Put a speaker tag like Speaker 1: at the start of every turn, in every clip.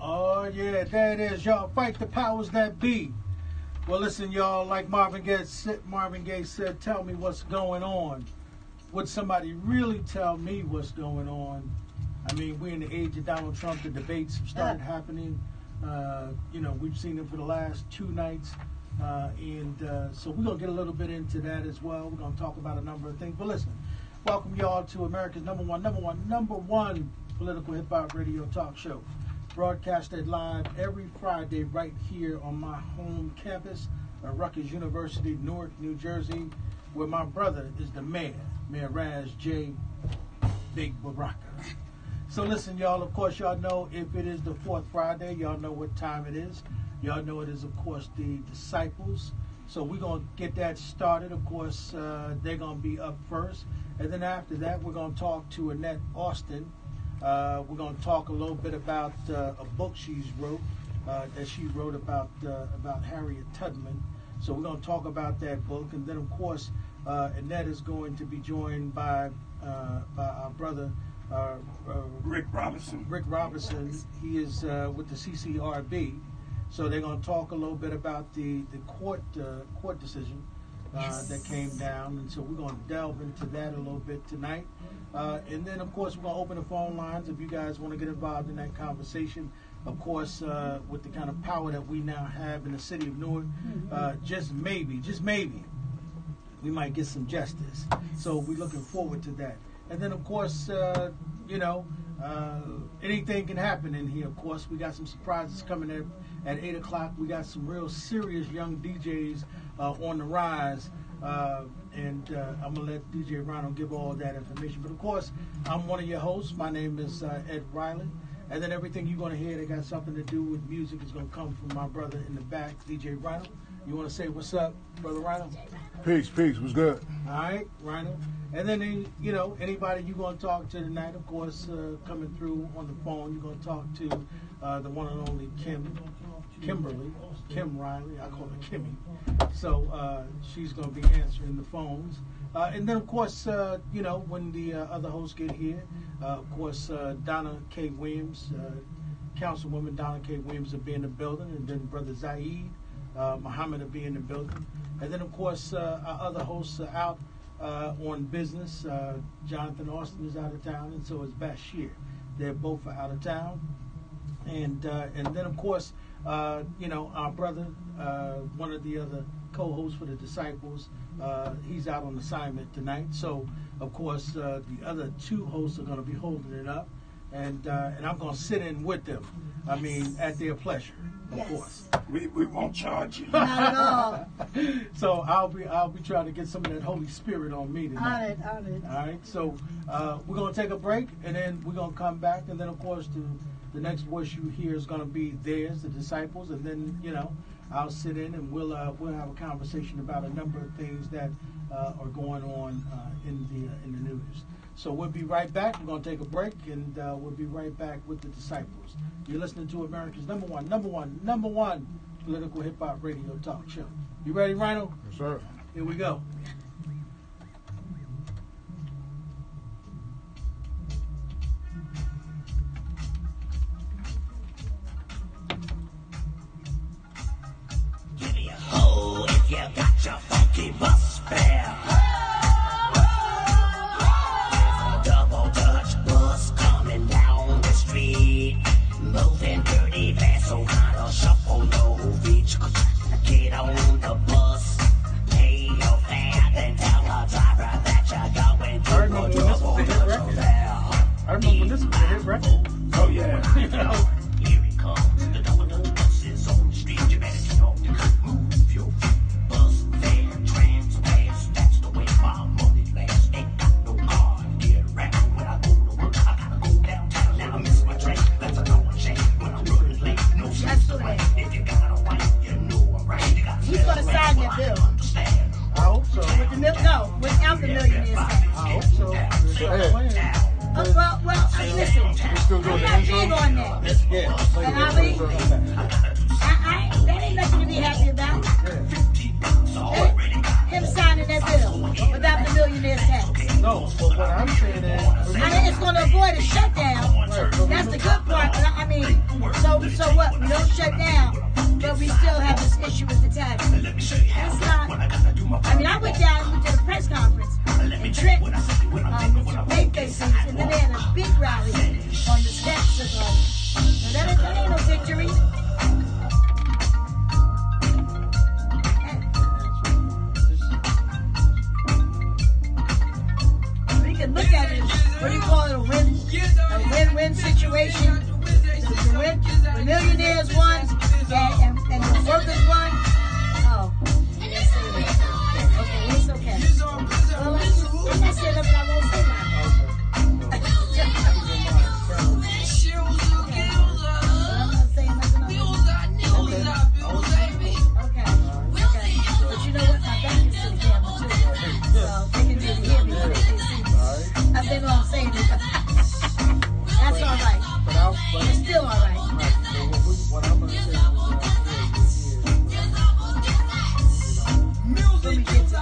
Speaker 1: Oh, yeah, there it is, y'all. Fight the powers that be. Well, listen, y'all, like Marvin Gaye said, tell me what's going on. Would somebody really tell me what's going on? I mean, we're in the age of Donald Trump. The debates have started happening. We've seen them for the last 2 nights. So we're going to get a little bit into that as well. We're going to talk about a number of things. But listen, welcome y'all to America's number one political hip-hop radio talk show. Broadcasted live every Friday right here on my home campus at Rutgers University, Newark, New Jersey, where my brother is the mayor, Mayor Raz J. Big Baraka. So listen, y'all, of course, y'all know if it is the 4th Friday, y'all know what time it is. Y'all know it is, of course, the Disciples. So we're going to get that started. Of course, they're going to be up first. And then after that, we're going to talk to Annette Austin. We're going to talk a little bit about a book she wrote about Harriet Tubman. So we're going to talk about that book. And then, of course, Annette is going to be joined by our brother,
Speaker 2: Rick Robinson.
Speaker 1: He is with the CCRB. So they're going to talk a little bit about the court decision that came down. And so we're going to delve into that a little bit tonight. And then, of course, we're going to open the phone lines if you guys want to get involved in that conversation. Of course, with the kind of power that we now have in the city of Newark, just maybe, we might get some justice. So we're looking forward to that. And then, of course, anything can happen in here. Of course, we got some surprises coming in at 8 o'clock. We got some real serious young DJs on the rise. I'm going to let DJ Rhino give all that information. But, of course, I'm one of your hosts. My name is Ed Riley. And then everything you're going to hear that got something to do with music is going to come from my brother in the back, DJ Rhino. You want to say what's up, Brother Rhino?
Speaker 3: Peace. What's good?
Speaker 1: All right, Rhino. And then, anybody you're going to talk to tonight, of course, coming through on the phone, you're going to talk to the one and only Kim Riley. I call her Kimmy. So she's going to be answering the phones. And then, of course, when the other hosts get here, of course, Donna K. Williams, Councilwoman Donna K. Williams will be in the building, and then Brother Zaid Muhammad will be in the building. And then, of course, our other hosts are out on business. Jonathan Austin is out of town, and so is Bashir. They're both out of town. And then, of course, our brother, one of the other co-hosts for the Disciples, he's out on assignment tonight. So, of course, the other 2 hosts are going to be holding it up. And I'm going to sit in with them, at their pleasure, of course.
Speaker 2: We won't charge you.
Speaker 4: Not at all.
Speaker 1: So I'll be trying to get some of that Holy Spirit on me tonight.
Speaker 4: On it.
Speaker 1: All right. So we're going to take a break, and then we're going to come back, and then of course the next voice you hear is going to be theirs, the Disciples, and then I'll sit in and we'll have a conversation about a number of things that are going on in the news. So we'll be right back. We're going to take a break, and we'll be right back with the Disciples. You're listening to America's number one political hip-hop radio talk show. You ready, Rhino?
Speaker 3: Yes, sir.
Speaker 1: Here we go.
Speaker 5: Give me a hoe if you got your funky bus fare. Double Dutch bus coming down the street, moving dirty fast, so kind of shuffle no reach. Get on the bus, pay your fare, then tell the driver that you're going to a double Dutch there.
Speaker 1: I remember when this was a hit record.
Speaker 2: Oh, yeah.
Speaker 5: Here it comes, the double Dutch bus is on the street. You better get on, move your feet. Bus fare, trans fast, that's the way my money lasts. Ain't got no car, get around when I go to work. I gotta go downtown, now I miss my train. That's a darn shame when I'm running late. No sense of way. If you got a wife, you know I'm right. You got
Speaker 4: He's gonna sign your bill.
Speaker 1: I hope so.
Speaker 4: Without the millionaire's tax.
Speaker 1: I hope so.
Speaker 4: Listen,
Speaker 3: still doing
Speaker 4: I'm
Speaker 3: the
Speaker 4: not big on that.
Speaker 1: Yeah.
Speaker 4: And that ain't nothing to be happy about. Him signing that bill without the millionaire's tax.
Speaker 1: No, but what I'm saying is,
Speaker 4: It's going to avoid a shutdown. That's the good part. So over, so what? We don't shut down, but we still have this issue with the tax. That's not. I mean, I went down to the press conference in Trenton with Mayfaces, and then they had a big rally on the steps of. Now that ain't no victory. We can look at it. What do you call it? A win-win situation. The millionaires won, and the workers won. Oh, yes, okay, it's okay. Well, I'm not saying nothing I won't say now. I'm not saying nothing okay. But you know what? My back is to the camera too. So they can really hear me when they see me. I think what I'm saying is that's all right. But it's still all right.
Speaker 1: What I'm going to say
Speaker 4: Let me get to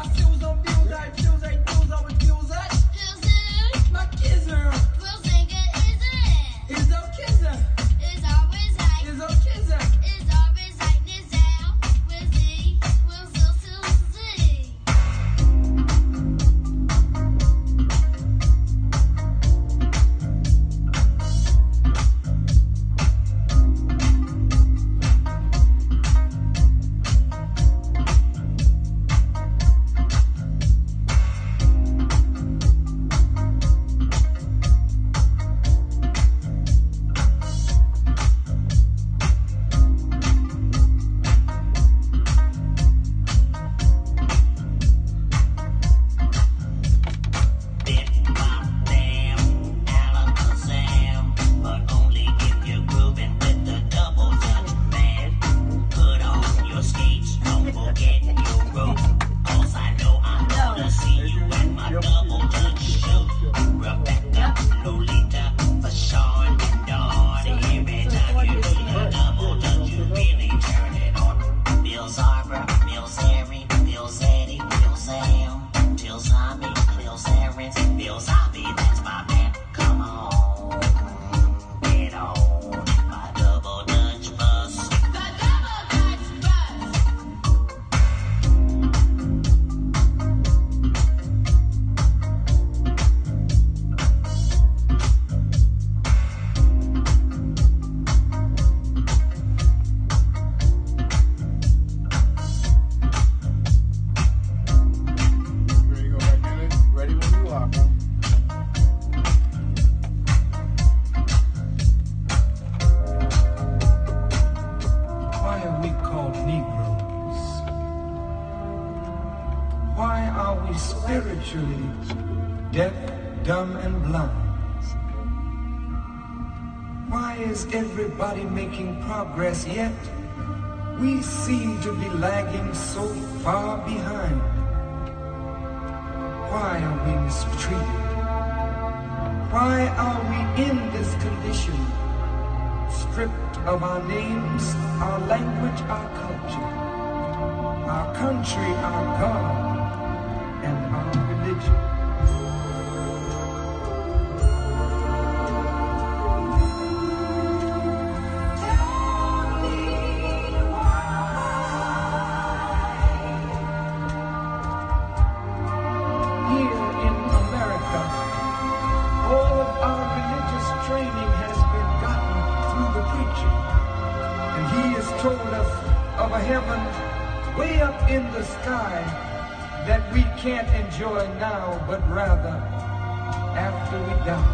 Speaker 6: spiritually deaf, dumb, and blind? Why is everybody making progress yet we seem to be lagging so far behind? Why are we mistreated? Why are we in this condition? Stripped of our names, our language, our culture, our country, our God, and our religion. Heaven way up in the sky that we can't enjoy now, but rather after we die.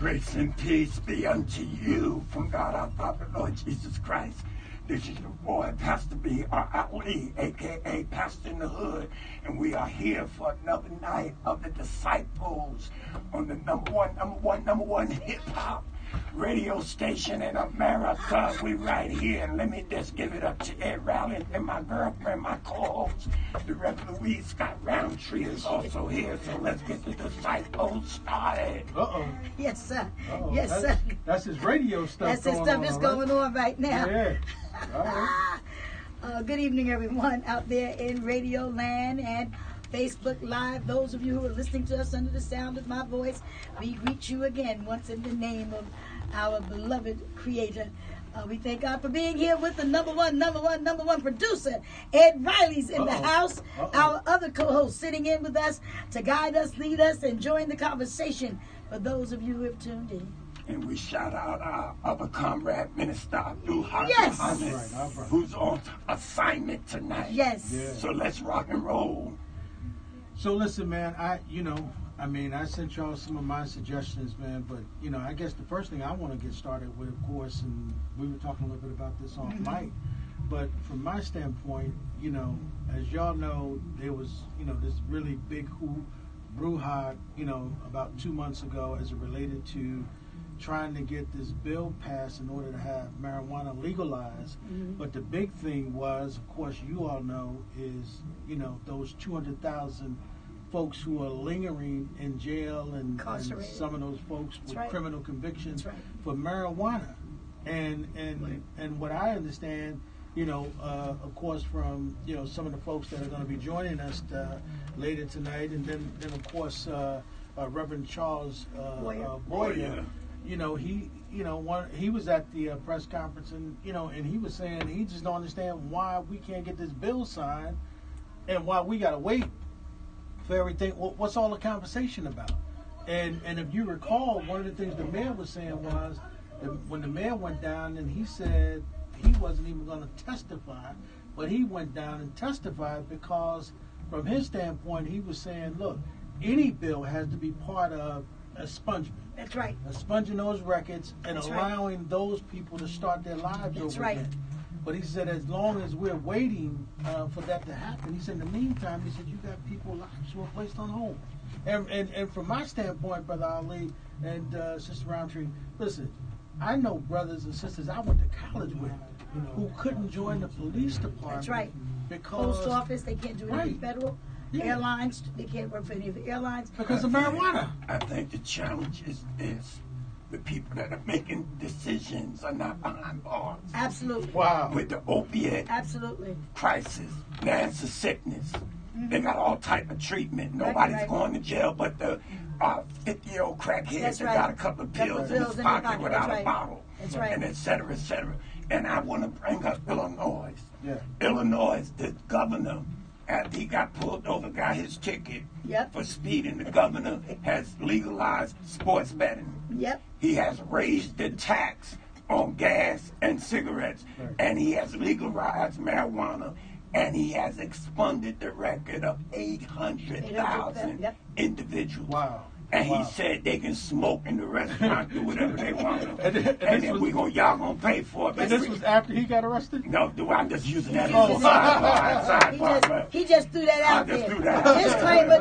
Speaker 2: Grace and peace be unto you from God our Father, Lord Jesus Christ. This is your boy, Pastor B. R. Ali, a.k.a. Pastor in the Hood, and we are here for another night of the Disciples on the number one hip-hop radio station in America. We right here, and let me just give it up to Ed Rowland and my girlfriend, my co-host, the Reverend Louise Scott Roundtree is also here, so let's get the Disciples started.
Speaker 1: Uh-oh.
Speaker 4: Yes, sir.
Speaker 1: Uh-oh.
Speaker 4: Yes, sir.
Speaker 1: That's his radio stuff.
Speaker 4: That's his stuff that's going on right now.
Speaker 1: Yeah. All right.
Speaker 4: Good evening, everyone out there in Radio Land and Facebook Live. Those of you who are listening to us under the sound of my voice, we greet you again once in the name of our beloved Creator. We thank God for being here with the number one producer. Ed Riley's in the house. Our other co-host sitting in with us to guide us, lead us, and join the conversation for those of you who have tuned in.
Speaker 2: And we shout out our other comrade, Minister Abdul
Speaker 4: Yes.
Speaker 2: Muhammad, who's on assignment tonight.
Speaker 4: Yes.
Speaker 1: Yeah.
Speaker 2: So let's rock and roll.
Speaker 1: So listen, man, I sent y'all some of my suggestions, man, but, I guess the first thing I want to get started with, of course, and we were talking a little bit about this off mic, but from my standpoint, as y'all know, there was, this really big brouhaha, about 2 months ago as it related to trying to get this bill passed in order to have marijuana legalized. But the big thing was, of course, you all know, is, those 200,000 folks who are lingering in jail and some of those folks with criminal convictions for marijuana. And what I understand, of course, from some of the folks that are going to be joining us later tonight, and then of course Reverend Charles Boyer. He was at the press conference, and and he was saying he just don't understand why we can't get this bill signed, and why we got to wait for everything. What's all the conversation about? And if you recall, one of the things the mayor was saying was that when the mayor went down and he said he wasn't even going to testify, but he went down and testified because from his standpoint, he was saying, look, any bill has to be part of expungement.
Speaker 4: That's right.
Speaker 1: Expunging those records and allowing those people to start their lives over again. But he said, as long as we're waiting for that to happen, he said, in the meantime, he said, you got people lives who are placed on hold. And from my standpoint, Brother Ali and Sister Roundtree, listen, I know brothers and sisters I went to college with who couldn't join the police department.
Speaker 4: That's right.
Speaker 1: Because
Speaker 4: post office, they can't do anything federal. Yeah. Airlines, they can't work for any of the airlines.
Speaker 1: Because of marijuana.
Speaker 2: I think the challenge is the people that are making decisions are not behind bars.
Speaker 4: Absolutely.
Speaker 1: Wow.
Speaker 2: With the opiate crisis, cancer sickness, they got all type of treatment. Nobody's going to jail but the 50-year-old crackhead that got a couple of pills in his pocket without a bottle.
Speaker 4: That's right.
Speaker 2: And et cetera, et cetera. And I want to bring up Illinois.
Speaker 1: Yeah.
Speaker 2: Illinois, the governor, after he got pulled over, got his ticket for speeding. The governor has legalized sports betting.
Speaker 4: Yep.
Speaker 2: He has raised the tax on gas and cigarettes, and he has legalized marijuana, and he has expunged the record of 800,000 individuals.
Speaker 1: Wow.
Speaker 2: And he said they can smoke in the restaurant, do whatever they want. And then y'all gonna pay for it.
Speaker 1: And this was after he got arrested?
Speaker 2: No, I'm just using that as a sidebar.
Speaker 4: He just threw that out there.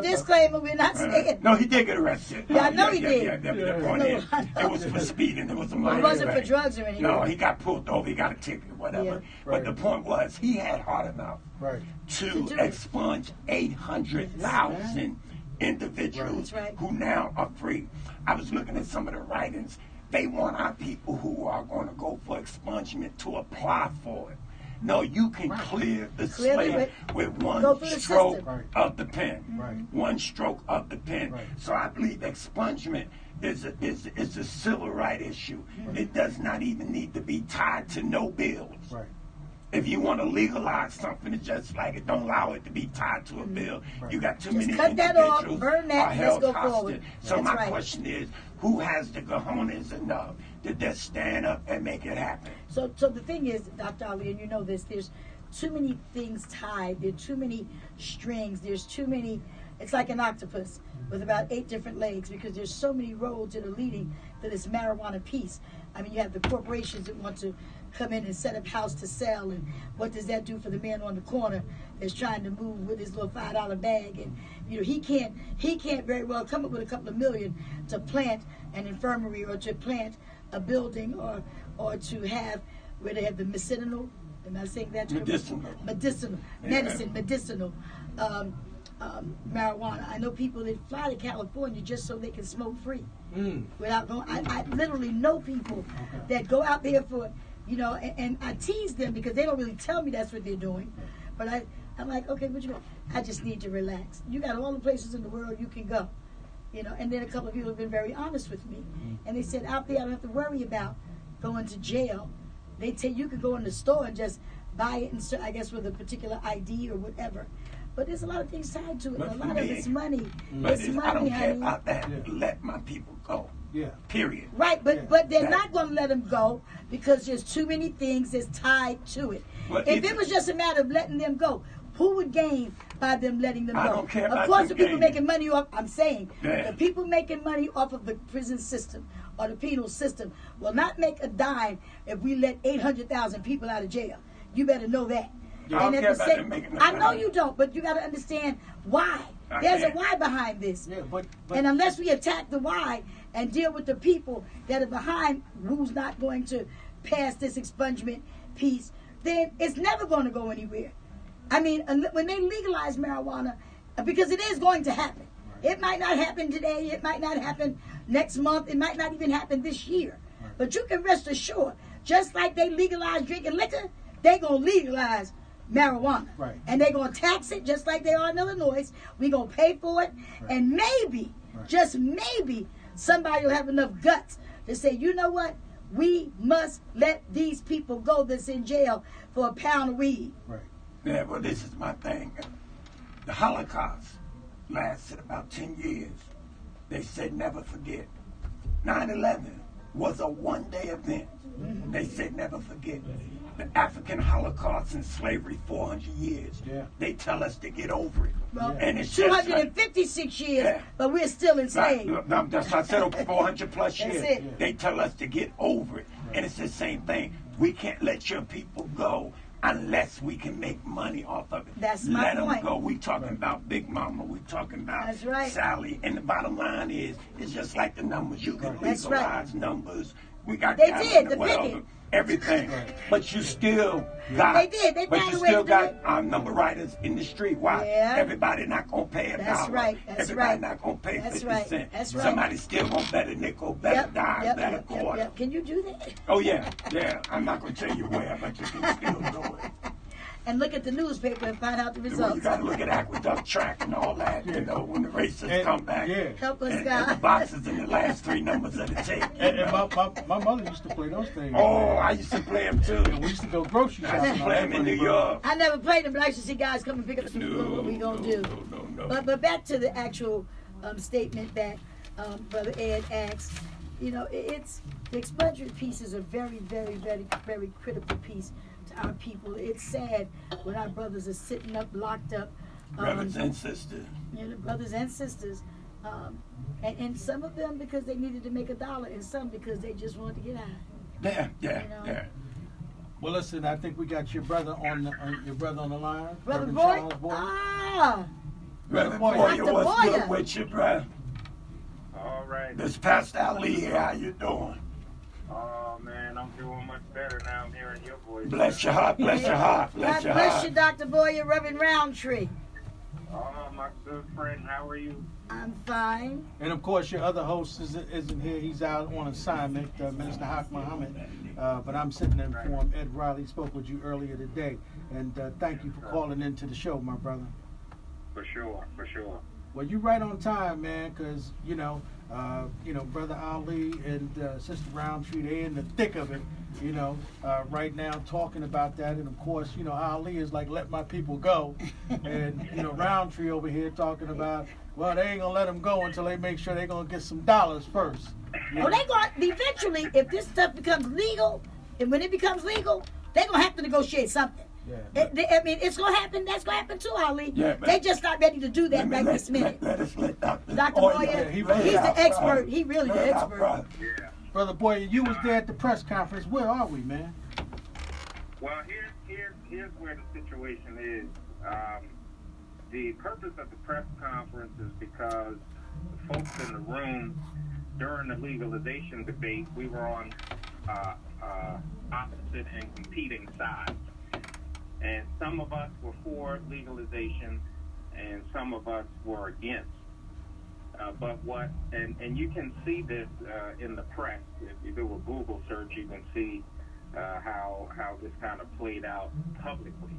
Speaker 4: Disclaimer, we're not saying.
Speaker 2: No, he did get arrested.
Speaker 4: Yeah, I know he did.
Speaker 2: The point is, it was for speeding. It was a minor.
Speaker 4: It wasn't for drugs or anything.
Speaker 2: No, he got pulled over. He got a ticket, whatever.
Speaker 1: Yeah.
Speaker 2: But the point was, he had heart enough to expunge 800,000 individuals who now are free. I was looking at some of the writings. They want our people who are going to go for expungement to apply for it. No, you can clear the slate with one stroke of the pen. One stroke of the pen. So I believe expungement is a civil right issue. It does not even need to be tied to no bills. If you want to legalize something, it's just like it. Don't allow it to be tied to a bill. You got too many
Speaker 4: cut that off,
Speaker 2: individuals
Speaker 4: burn that,
Speaker 2: are held
Speaker 4: let's go
Speaker 2: hostage.
Speaker 4: forward.
Speaker 2: So my question is, who has the cojones enough to just stand up and make it happen?
Speaker 4: So the thing is, Dr. Ali, and you know this, there's too many things tied. There are too many strings. There's too many. It's like an octopus with about 8 different legs because there's so many roads that are leading to this marijuana piece. I mean, you have the corporations that want to come in and set up house to sell, and what does that do for the man on the corner that's trying to move with his little $5 bag? And he can't very well come up with a couple of million to plant an infirmary or to plant a building or to have where they have the medicinal. Am I saying that? Medicinal marijuana. I know people that fly to California just so they can smoke free without going. I literally know people that go out there for. And I tease them because they don't really tell me that's what they're doing. But I'm like, okay, what you go? I just need to relax. You got all the places in the world you can go. And then a couple of people have been very honest with me. And they said, out there, I don't have to worry about going to jail. They tell you could go in the store and just buy it, and I guess with a particular ID or whatever. But there's a lot of things tied to it.
Speaker 2: But
Speaker 4: A
Speaker 2: for
Speaker 4: lot of
Speaker 2: me,
Speaker 4: it's money.
Speaker 2: But
Speaker 4: It's
Speaker 2: I
Speaker 4: money,
Speaker 2: don't care
Speaker 4: honey.
Speaker 2: about that.
Speaker 1: Yeah.
Speaker 2: Let my people go.
Speaker 1: Yeah.
Speaker 2: Period.
Speaker 4: Right, but
Speaker 1: Yeah.
Speaker 4: but they're not going to let them go because there's too many things that's tied to it.
Speaker 2: Well,
Speaker 4: If it was just a matter of letting them go, who would gain by them letting them
Speaker 2: I
Speaker 4: go?
Speaker 2: don't care
Speaker 4: Of
Speaker 2: about
Speaker 4: course, the
Speaker 2: them
Speaker 4: people
Speaker 2: gaining.
Speaker 4: making money off. I'm saying
Speaker 2: Yeah.
Speaker 4: the people making money off of the prison system or the penal system will not make a dime if we let 800,000 people out of jail. You better know that.
Speaker 2: I don't care about them making a
Speaker 4: I know
Speaker 2: dime.
Speaker 4: you don't, but you got to understand why.
Speaker 2: I
Speaker 4: There's a
Speaker 2: can't.
Speaker 4: why behind this.
Speaker 1: Yeah, but
Speaker 4: And unless we attack the why and deal with the people that are behind who's not going to pass this expungement piece, then it's never going to go anywhere. I mean, when they legalize marijuana, because it is going to happen. It might not happen today. It might not happen next month. It might not even happen this year. But you can rest assured, just like they legalize drinking liquor, they're going to legalize marijuana.
Speaker 1: Right.
Speaker 4: And they're going to tax it just like they are in Illinois. We're going to pay for it.
Speaker 1: Right.
Speaker 4: And maybe,
Speaker 1: Right.
Speaker 4: just maybe, somebody will have enough guts to say, you know what? We must let these people go that's in jail for a pound of weed.
Speaker 1: right.
Speaker 2: Yeah, well, this is my thing. The Holocaust lasted about 10 years. They said never forget. 9/11 was a one-day event. They said never forget. The African Holocaust and slavery, 400 years.
Speaker 1: Yeah.
Speaker 2: They tell us to get over it.
Speaker 4: Well,
Speaker 2: And it's just like,
Speaker 4: 256 years,
Speaker 2: Yeah.
Speaker 4: but we're still enslaved.
Speaker 2: that's what I said, over 400 plus
Speaker 4: That's
Speaker 2: years.
Speaker 4: it.
Speaker 2: They tell us to get over it. And it's the same thing. We can't let your people go unless we can make money off of it.
Speaker 4: That's my
Speaker 2: let
Speaker 4: point.
Speaker 2: them go. We talking about Big Mama. We talking about
Speaker 4: That's right.
Speaker 2: Sally. And the bottom line is, it's just like the numbers. You can
Speaker 4: That's
Speaker 2: legalize
Speaker 4: right.
Speaker 2: numbers. We got
Speaker 4: They
Speaker 2: guys
Speaker 4: did,
Speaker 2: in the
Speaker 4: the
Speaker 2: world,
Speaker 4: bigot.
Speaker 2: everything. But you still got.
Speaker 4: They did. They
Speaker 2: But
Speaker 4: found
Speaker 2: you
Speaker 4: a way to
Speaker 2: still
Speaker 4: do
Speaker 2: got
Speaker 4: it.
Speaker 2: our number writers in the street. Why?
Speaker 4: Yeah.
Speaker 2: Everybody not gonna pay a
Speaker 4: That's
Speaker 2: dollar.
Speaker 4: right. That's
Speaker 2: Everybody
Speaker 4: right.
Speaker 2: not gonna pay
Speaker 4: That's
Speaker 2: 50
Speaker 4: right.
Speaker 2: cents.
Speaker 4: That's right.
Speaker 2: Somebody still gonna bet a nickel, bet a dime, bet a quarter.
Speaker 4: Can you do that?
Speaker 2: Oh yeah, yeah. I'm not gonna tell you where, but you can still do it.
Speaker 4: And look at the newspaper and find out the
Speaker 2: Well, you
Speaker 4: results.
Speaker 2: gotta look at aqueduct track and all that, you know, when the racists
Speaker 1: And-
Speaker 2: come back.
Speaker 1: yeah.
Speaker 4: Help us,
Speaker 2: And
Speaker 4: God.
Speaker 2: the boxes in the last three numbers of the tape.
Speaker 1: And my mother used to play those things.
Speaker 2: Oh, I used to play them too.
Speaker 1: And we used to go grocery
Speaker 2: I used
Speaker 1: shopping.
Speaker 2: to play them in New York.
Speaker 4: I never played them, but I used to see guys come and pick up some food. What we gonna do?
Speaker 2: No.
Speaker 4: But back to the actual statement that Brother Ed asked. It's the expungement piece is a very, very, very, very critical piece to our people. It's sad when our brothers are sitting up, locked up.
Speaker 2: Brothers and sisters.
Speaker 4: Brothers and sisters. And some of them because they needed to make a dollar, and some because they just wanted to get high.
Speaker 2: Yeah.
Speaker 1: Well, listen, I think we got your brother on the line.
Speaker 4: Brother
Speaker 1: Reverend
Speaker 4: Boy?
Speaker 1: Charles Boy.
Speaker 4: Ah!
Speaker 2: Brother
Speaker 1: Boy,
Speaker 2: Boy,
Speaker 4: Dr.
Speaker 2: what's
Speaker 4: Boyer.
Speaker 2: good with you, bro?
Speaker 7: All right.
Speaker 2: This Pastor Ali here, how you doing?
Speaker 7: Oh, man, I'm doing much better now. I'm hearing your voice.
Speaker 2: Bless your heart, bless your heart,
Speaker 4: God
Speaker 2: bless your
Speaker 4: bless you,
Speaker 2: heart.
Speaker 4: Dr. Boyer, Reverend Roundtree.
Speaker 7: Oh, my good friend, how are you?
Speaker 4: I'm fine.
Speaker 1: And of course, your other host isn't here. He's out on assignment, Minister Haq Muhammad. But I'm sitting in for him. Ed Riley spoke with you earlier today. And thank you for calling into the show, my brother.
Speaker 7: For sure.
Speaker 1: Well, you're right on time, man, because, Brother Ali and Sister Roundtree, they're in the thick of it, right now talking about that. And, of course, Ali is like, let my people go. And, Roundtree over here talking about, well, they ain't going to let them go until they make sure they're going to get some dollars first.
Speaker 4: Well, they're going to, eventually, if this stuff becomes legal, and when it becomes legal, they're going to have to negotiate something.
Speaker 1: Yeah.
Speaker 4: It's going to happen. That's going to happen too, Ali.
Speaker 2: Yeah,
Speaker 4: they just not ready to do that right this minute.
Speaker 2: Let us let Dr.
Speaker 4: Dr.
Speaker 2: Boyer,
Speaker 4: Boyer,
Speaker 1: he's
Speaker 2: lay it
Speaker 4: the
Speaker 2: out,
Speaker 4: expert.
Speaker 2: brother.
Speaker 4: He really the
Speaker 2: Lay it out,
Speaker 4: expert.
Speaker 2: brother.
Speaker 7: Yeah.
Speaker 1: Brother Boyer, you was there at the press conference. Where are we, man?
Speaker 7: Well, here's where the situation is. The purpose of the press conference is because the folks in the room during the legalization debate, we were on opposite and competing sides. And some of us were for legalization, and some of us were against. And you can see this in the press. If you do a Google search, you can see how this kind of played out publicly.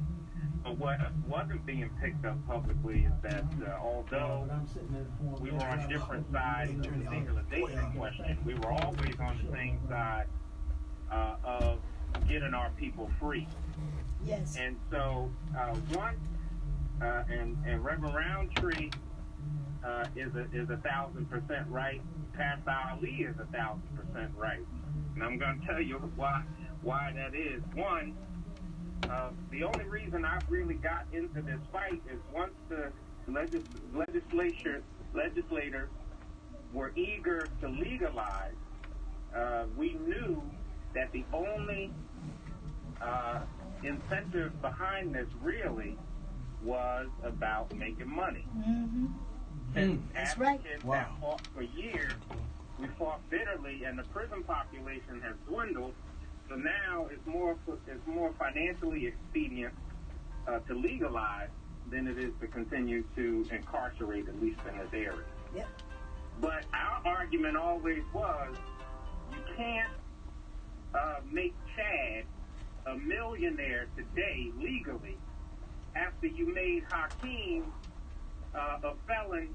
Speaker 7: But what wasn't being picked up publicly is that although we were on different sides of the legalization question, we were always on the same side of getting our people free.
Speaker 4: Yes.
Speaker 7: And so and Reverend Roundtree is 1,000% right. Pastor Ali is 1,000% right. And I'm going to tell you why that is. One, the only reason I really got into this fight is once the legislators were eager to legalize, we knew that the only incentive behind this really was about making money.
Speaker 4: Mm-hmm.
Speaker 7: And
Speaker 4: That's right.
Speaker 7: that fought for years. We fought bitterly, and the prison population has dwindled. So now it's more financially expedient to legalize than it is to continue to incarcerate, at least in this area.
Speaker 4: Yep.
Speaker 7: But our argument always was, you can't make Chad a millionaire today legally after you made Hakeem a felon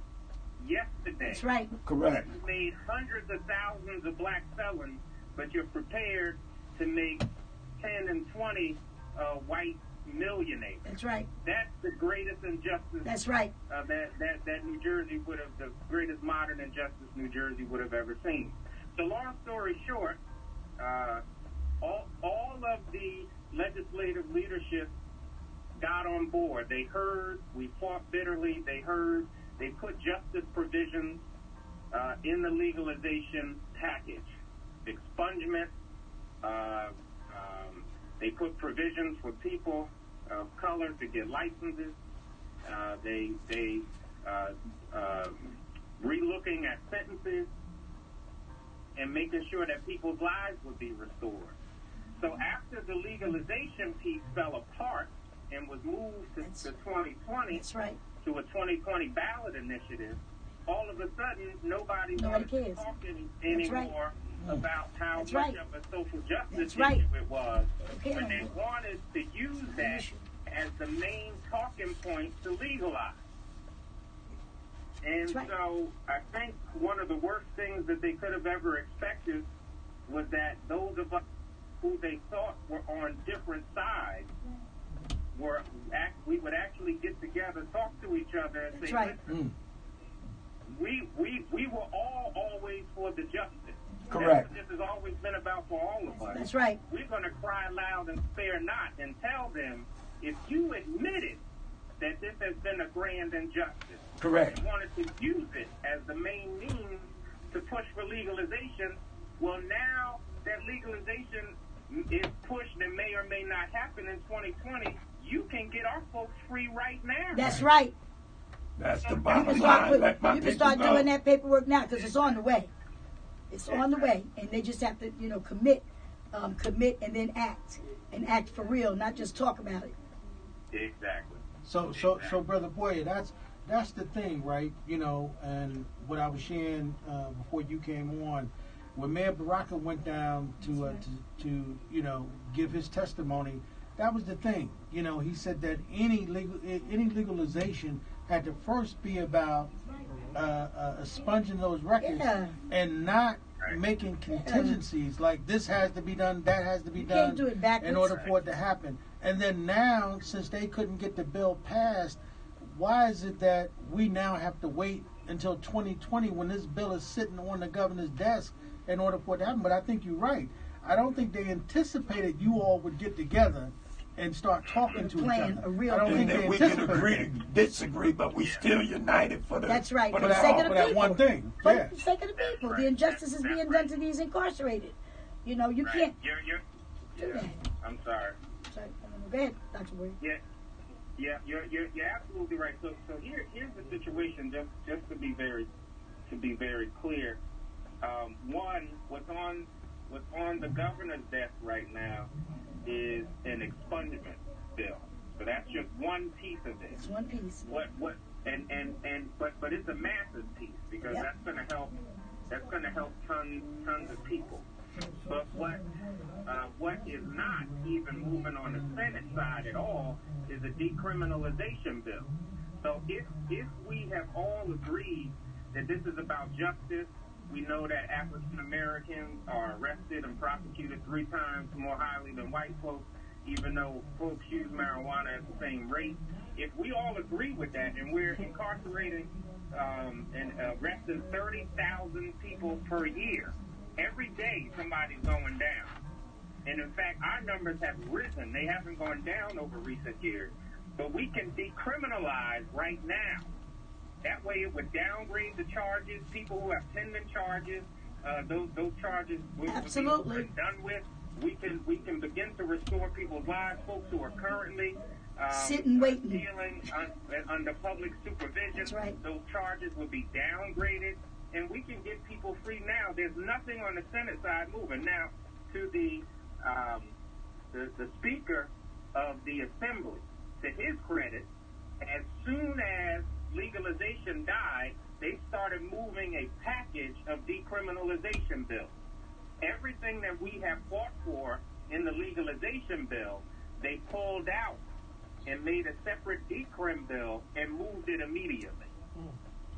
Speaker 7: yesterday.
Speaker 4: That's right.
Speaker 2: Correct.
Speaker 7: You made hundreds of thousands of black felons, but you're prepared to make 10 and 20 white millionaires.
Speaker 4: That's right.
Speaker 7: That's the greatest injustice.
Speaker 4: That's right.
Speaker 7: That New Jersey would have, the greatest modern injustice New Jersey would have ever seen. So long story short, all of the legislative leadership got on board. They heard, we fought bitterly, they heard, they put justice provisions in the legalization package. Expungement, they put provisions for people of color to get licenses. They re-looking at sentences and making sure that people's lives would be restored. So after the legalization piece fell apart and was moved to 2020,
Speaker 4: That's right.
Speaker 7: to a 2020 ballot initiative, all of a sudden nobody
Speaker 4: Nobody
Speaker 7: wanted
Speaker 4: cares.
Speaker 7: to talk
Speaker 4: That's right.
Speaker 7: anymore about how
Speaker 4: That's
Speaker 7: much
Speaker 4: right.
Speaker 7: of a social justice
Speaker 4: That's right.
Speaker 7: issue it was.
Speaker 4: Okay.
Speaker 7: And they wanted to use that as the main talking point to legalize. And
Speaker 4: That's right.
Speaker 7: so I think one of the worst things that they could have ever expected was that those of us who they thought were on different sides we would actually get together, talk to each other, and
Speaker 4: That's
Speaker 7: say,
Speaker 4: right.
Speaker 7: listen, we were all always for the justice.
Speaker 2: Correct.
Speaker 7: That's what this has always been about for all of us.
Speaker 4: That's right.
Speaker 7: We're going to cry loud and spare not and tell them, if you admitted that this has been a grand injustice,
Speaker 2: Correct.
Speaker 7: and wanted to use it as the main means to push for legalization, well, now that legalization is pushed and may or may not happen in 2020, you can get our folks free right now.
Speaker 4: That's right.
Speaker 2: That's the
Speaker 4: You
Speaker 2: bottom
Speaker 4: can
Speaker 2: line. Let my
Speaker 4: you can
Speaker 2: people
Speaker 4: start
Speaker 2: know.
Speaker 4: doing that paperwork now because it's on the way. It's on the way, and they just have to, commit, and then act for real, not just talk about it.
Speaker 7: Exactly.
Speaker 1: So brother Boyer, that's the thing, right? And what I was sharing before you came on, when Mayor Baraka went down to give his testimony, that was the thing. He said that any legalization had to first be about expunging those records and not making contingencies like this has to be done, that has to be done
Speaker 4: can't do it backwards.
Speaker 1: in order for it to happen. And then now, since they couldn't get the bill passed, why is it that we now have to wait until 2020 when this bill is sitting on the governor's desk in order for it to happen? But I think you're right. I don't think they anticipated you all would get together and start talking to each
Speaker 4: Plan
Speaker 1: other.
Speaker 4: a real
Speaker 1: I don't
Speaker 2: And
Speaker 1: think
Speaker 2: that
Speaker 1: they
Speaker 2: we can
Speaker 1: anticipated
Speaker 2: agree
Speaker 1: that.
Speaker 2: to disagree, but we still united for the.
Speaker 4: That's right.
Speaker 2: For
Speaker 4: For
Speaker 2: the
Speaker 4: the sake of
Speaker 1: For
Speaker 4: the
Speaker 1: that
Speaker 4: people.
Speaker 1: one thing.
Speaker 4: For
Speaker 1: Yeah.
Speaker 4: the sake of the people. The injustice is being done to these incarcerated. You can't do
Speaker 7: Yeah.
Speaker 4: that.
Speaker 7: I'm sorry.
Speaker 4: Sorry. Go ahead, Dr. Boyer.
Speaker 7: Yeah, you're absolutely right. So here's the situation. Just to be very clear. One, what's on the governor's desk right now is an expungement bill. So that's just one piece of it.
Speaker 4: It's one piece.
Speaker 7: But it's a massive piece because
Speaker 4: Yep.
Speaker 7: that's gonna help tons of people. But what is not even moving on the Senate side at all is a decriminalization bill. So if we have all agreed that this is about justice, we know that African Americans are arrested and prosecuted 3 times more highly than white folks, even though folks use marijuana at the same rate. If we all agree with that, and we're incarcerating and arresting 30,000 people per year, every day somebody's going down. And in fact, our numbers have risen. They haven't gone down over recent years. But we can decriminalize right now. That way it would downgrade the charges. People who have pending charges, those charges will be done with. We can begin to restore people's lives. Folks who are currently
Speaker 4: sitting waiting,
Speaker 7: dealing under public supervision.
Speaker 4: That's right.
Speaker 7: Those charges will be downgraded, and we can get people free now. There's nothing on the Senate side moving now. To the Speaker of the Assembly, to his credit, as soon as legalization died, they started moving a package of decriminalization bills. Everything that we have fought for in the legalization bill, they pulled out and made a separate decrim bill and moved it immediately.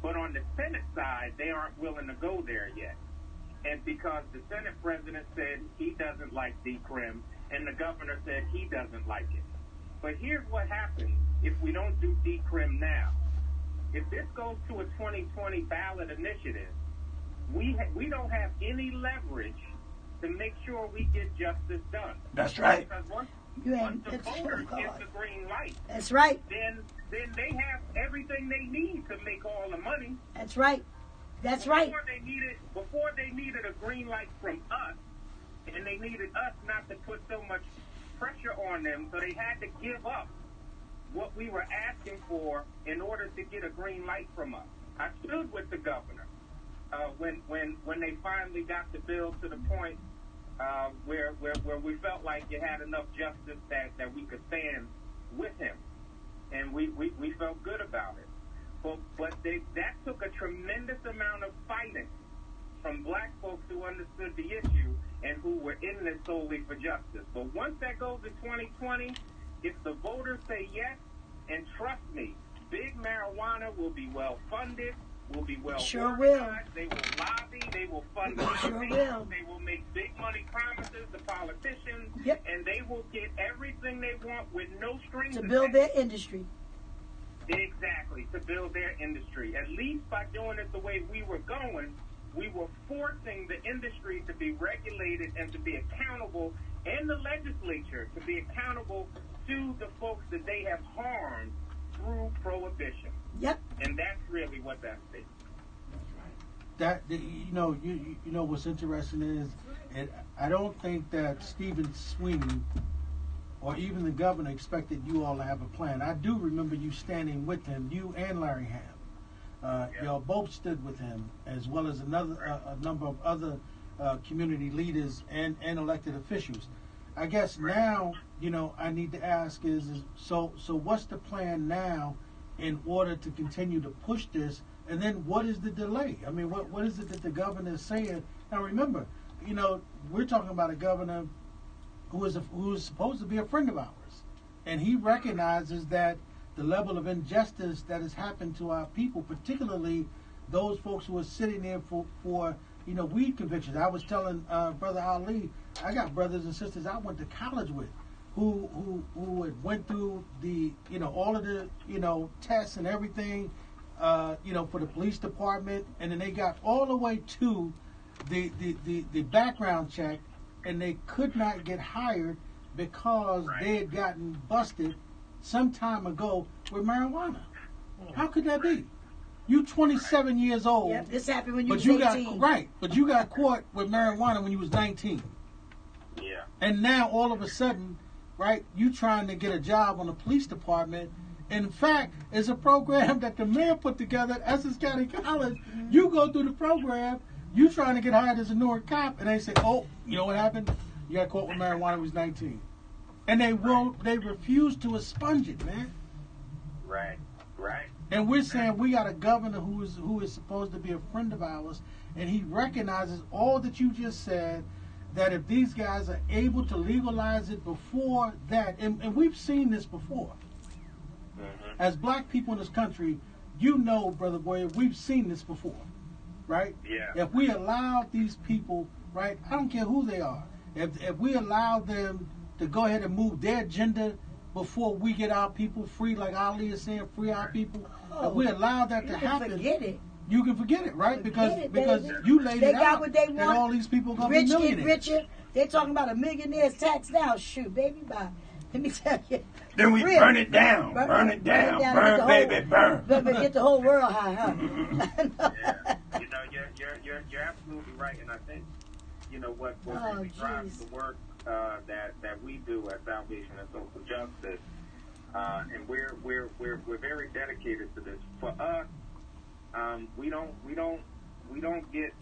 Speaker 7: But on the Senate side, they aren't willing to go there yet. And because the Senate president said he doesn't like decrim, and the governor said he doesn't like it. But here's what happens if we don't do decrim now. If this goes to a 2020 ballot initiative, we don't have any leverage to make sure we get justice done.
Speaker 2: That's right.
Speaker 7: Because once the voters get the green light,
Speaker 4: that's right.
Speaker 7: Then they have everything they need to make all the money.
Speaker 4: That's right. That's right.
Speaker 7: Before they needed a green light from us, and they needed us not to put so much pressure on them, so they had to give up what we were asking for in order to get a green light from us. I stood with the governor when they finally got the bill to the point where we felt like it had enough justice that we could stand with him, and we felt good about it. But that took a tremendous amount of fighting from black folks who understood the issue and who were in this solely for justice. But once that goes to 2020, if the voters say yes, and trust me, big marijuana will be well funded, will be well organized, they will lobby, they will fund campaigns, they will make big money promises to politicians, and they will get everything they want with no strings
Speaker 4: to build their industry.
Speaker 7: Exactly, to build their industry. At least by doing it the way we were going, we were forcing the industry to be regulated and to be accountable, and the legislature to be accountable to the folks that they have harmed through prohibition.
Speaker 4: Yep.
Speaker 7: And that's really what that is.
Speaker 1: That you know what's interesting is, I don't think that Stephen Sweeney or even the governor expected you all to have a plan. I do remember you standing with him, you and Larry Ham. Y'all both stood with him, as well as a number of other community leaders and elected officials. I guess now, I need to ask is so what's the plan now in order to continue to push this? And then what is the delay? I mean, what is it that the governor is saying? Now remember, we're talking about a governor who is supposed to be a friend of ours. And he recognizes that the level of injustice that has happened to our people, particularly those folks who are sitting there for weed convictions. I was telling Brother Ali, I got brothers and sisters I went to college with who had went through the all of the tests and everything for the police department, and then they got all the way to the background check, and they could not get hired because they had gotten busted some time ago with marijuana. How could that be? You 27 years old.
Speaker 4: Yep, this happened when you was
Speaker 1: 18. But you got caught with marijuana when you was 19.
Speaker 7: Yeah.
Speaker 1: And now all of a sudden, you trying to get a job on the police department. In fact, it's a program that the mayor put together at Essex County College. Mm-hmm. You go through the program, you trying to get hired as a Newark cop, and they say, oh, you know what happened? You got caught with marijuana when you was 19. And they refuse to expunge it, man.
Speaker 7: Right.
Speaker 1: And we're saying we got a governor who is supposed to be a friend of ours, and he recognizes all that you just said, that if these guys are able to legalize it before that, and we've seen this before. As black people in this country, you know, Brother Boyer, we've seen this before, right?
Speaker 7: Yeah.
Speaker 1: If we allow these people, right, I don't care who they are, if we allow them to go ahead and move their agenda before we get our people free, like Ali is saying, free our people, if we allow that to happen,
Speaker 4: forget it.
Speaker 1: you can forget it, right?
Speaker 4: Forget it,
Speaker 1: because
Speaker 4: baby.
Speaker 1: you laid
Speaker 4: They
Speaker 1: it
Speaker 4: got
Speaker 1: out
Speaker 4: what they
Speaker 1: that
Speaker 4: want.
Speaker 1: all these people are going to
Speaker 4: Rich
Speaker 1: be
Speaker 4: get
Speaker 1: millionaires.
Speaker 4: richer. They're talking about a millionaire's tax now. Shoot, baby, bye. Let me tell you.
Speaker 2: Then we
Speaker 4: Real.
Speaker 2: burn it down. Burn it down.
Speaker 4: and
Speaker 2: Burn,
Speaker 4: get the
Speaker 2: baby,
Speaker 4: whole,
Speaker 2: burn.
Speaker 4: Baby, get the whole world high, huh?
Speaker 7: Yeah. You know, you're absolutely right, and I think, you know, what really drives the work that we do at Salvation and Social Justice, and we're very dedicated to this. For us, we don't get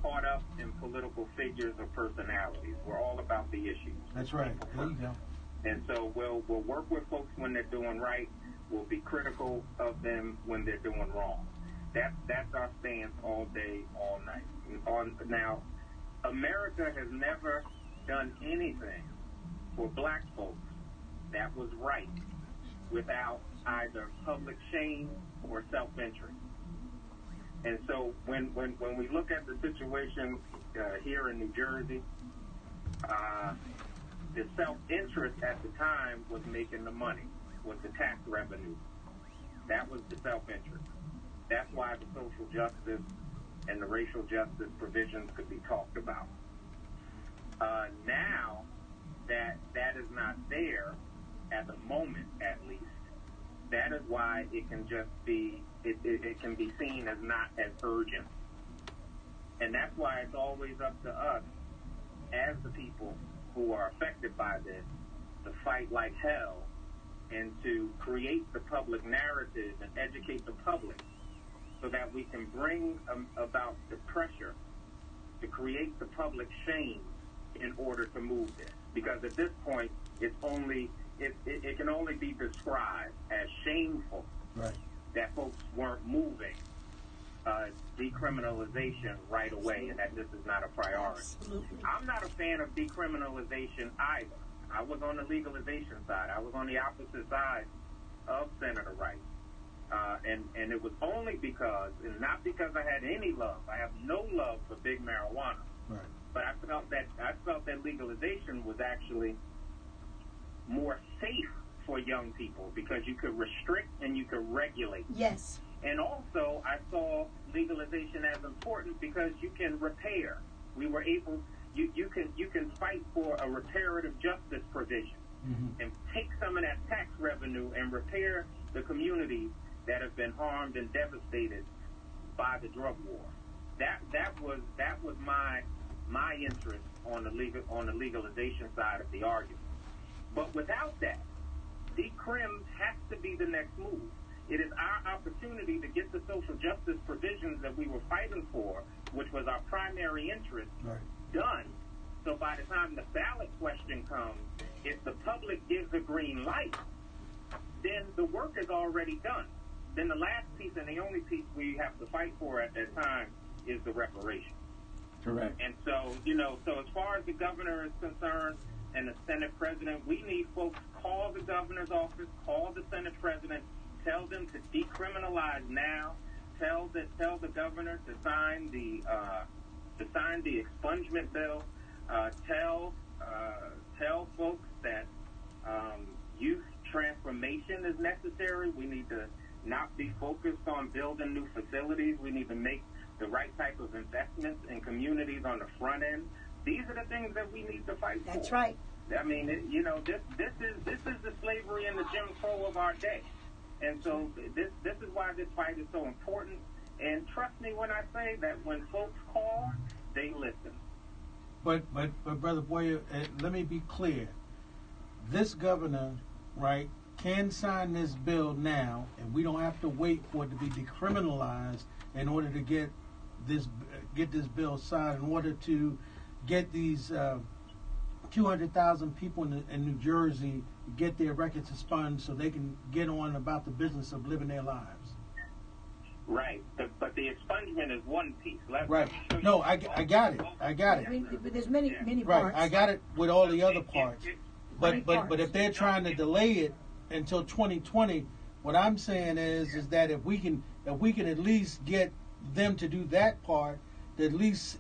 Speaker 7: caught up in political figures or personalities. We're all about the issues.
Speaker 1: That's right. There you go.
Speaker 7: And so we'll work with folks when they're doing right. We'll be critical of them when they're doing wrong. That's our stance all day, all night. Now, America has never done anything for black folks that was right without either public shame or self-interest. And so when we look at the situation here in New Jersey, the self-interest at the time was making the money, was the tax revenue. That was the self-interest. That's why the social justice and the racial justice provisions could be talked about. Now that is not there, at the moment at least, that is why it can just be, it can be seen as not as urgent. And that's why it's always up to us, as the people who are affected by this, to fight like hell and to create the public narrative and educate the public so that we can bring about the pressure to create the public shame in order to move this. Because at this point, it's only it can only be described as shameful that folks weren't moving decriminalization right away, and that this is not a priority.
Speaker 4: Absolutely.
Speaker 7: I'm not a fan of decriminalization either. I was on the legalization side. I was on the opposite side of Senator Wright. And it was only because, and not because I had any love. I have no love for big marijuana.
Speaker 1: Right.
Speaker 7: But I felt that legalization was actually more safe for young people because you could restrict and you could regulate.
Speaker 4: Yes.
Speaker 7: And also, I saw legalization as important because you can repair. We were able, you can fight for a reparative justice provision and take some of that tax revenue and repair the communities that have been harmed and devastated by the drug war. That was my interest on the legalization side of the argument. But without that, decrim has to be the next move. It is our opportunity to get the social justice provisions that we were fighting for, which was our primary interest, done. So by the time the ballot question comes, if the public gives a green light, then the work is already done. Then the last piece and the only piece we have to fight for at that time is the reparations.
Speaker 2: Correct.
Speaker 7: And so, so as far as the governor is concerned and the Senate president, we need folks call the governor's office, call the Senate president, tell them to decriminalize now, tell the governor to sign the expungement bill, tell folks that youth transformation is necessary. We need to not be focused on building new facilities. We need to make the right type of investments in communities on the front end. These are the things that we need to fight for.
Speaker 4: That's right.
Speaker 7: I mean, this is the slavery and the Jim Crow of our day. And so this is why this fight is so important. And trust me when I say that when folks call, they listen.
Speaker 1: But Brother Boyer, let me be clear. This governor, right, can sign this bill now, and we don't have to wait for it to be decriminalized in order to get this bill signed, in order to get these 200,000 people in New Jersey get their records expunged so they can get on about the business of living their lives.
Speaker 7: Right. But but the expungement is one piece.
Speaker 1: Right. No, I got it. I got it.
Speaker 4: But there's many
Speaker 1: Right.
Speaker 4: parts.
Speaker 1: I got it with all the other parts.
Speaker 4: Many
Speaker 1: But
Speaker 4: parts.
Speaker 1: if they're trying to delay it until 2020, what I'm saying is that if we can at least get them to do that part, to at least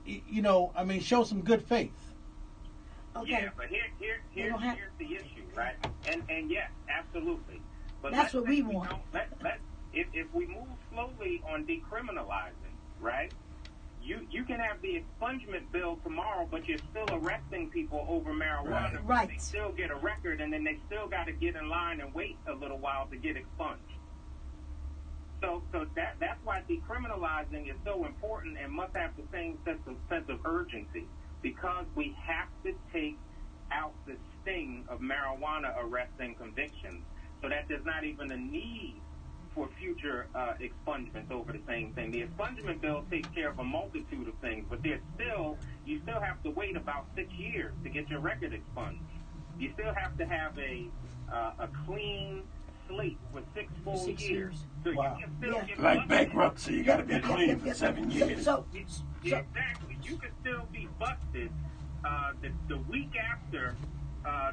Speaker 1: show some good faith.
Speaker 4: Okay.
Speaker 7: Yeah, but here's the issue, right? And yes, absolutely. But
Speaker 4: That's what we want.
Speaker 7: If we move slowly on decriminalizing, right? You can have the expungement bill tomorrow, but you're still arresting people over marijuana.
Speaker 4: Right.
Speaker 7: They still get a record, and then they still got to get in line and wait a little while to get expunged. So that's why decriminalizing is so important and must have the same sense of urgency, because we have to take out the sting of marijuana arrests and convictions, so that there's not even a need for future expungements over the same thing. The expungement bill takes care of a multitude of things, but you still have to wait about 6 years to get your record expunged. You still have to have a clean slate for 6 full
Speaker 4: 6 years.
Speaker 7: So
Speaker 1: Wow.
Speaker 7: you can still get
Speaker 2: Like
Speaker 7: busted.
Speaker 2: bankruptcy, you got to be clean for 7 years.
Speaker 4: So
Speaker 7: Exactly. You can still be busted the week after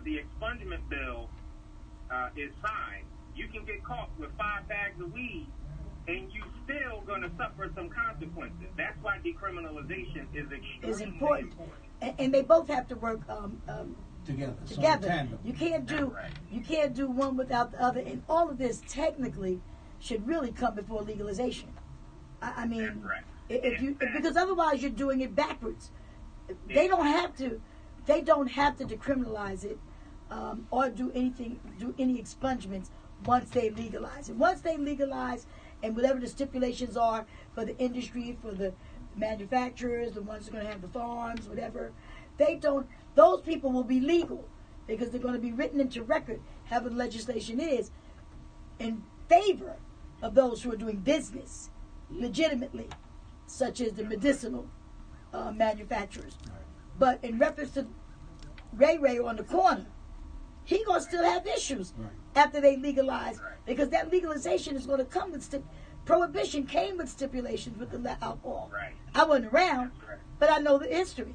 Speaker 7: the expungement bill is signed. You can get caught with 5 bags of weed, and you still going to suffer some consequences. That's why decriminalization is extremely
Speaker 4: it's important. And they both have to work
Speaker 1: Together. So
Speaker 4: together.
Speaker 1: tandem.
Speaker 4: You can't do one without the other. And all of this technically should really come before legalization. I mean,
Speaker 7: That's right.
Speaker 4: Because otherwise you're doing it backwards. They don't have to decriminalize it or do any expungements once they legalize it. Once they legalize, and whatever the stipulations are for the industry, for the manufacturers, the ones that are going to have the farms, whatever, those people will be legal because they're going to be written into record, however the legislation is, in favor of those who are doing business legitimately, such as the medicinal manufacturers. But in reference to Ray Ray on the corner, he gonna still have issues after they legalize, because that legalization is going to come with prohibition came with stipulations with the alcohol.
Speaker 7: Right.
Speaker 4: I wasn't around, but I know the history,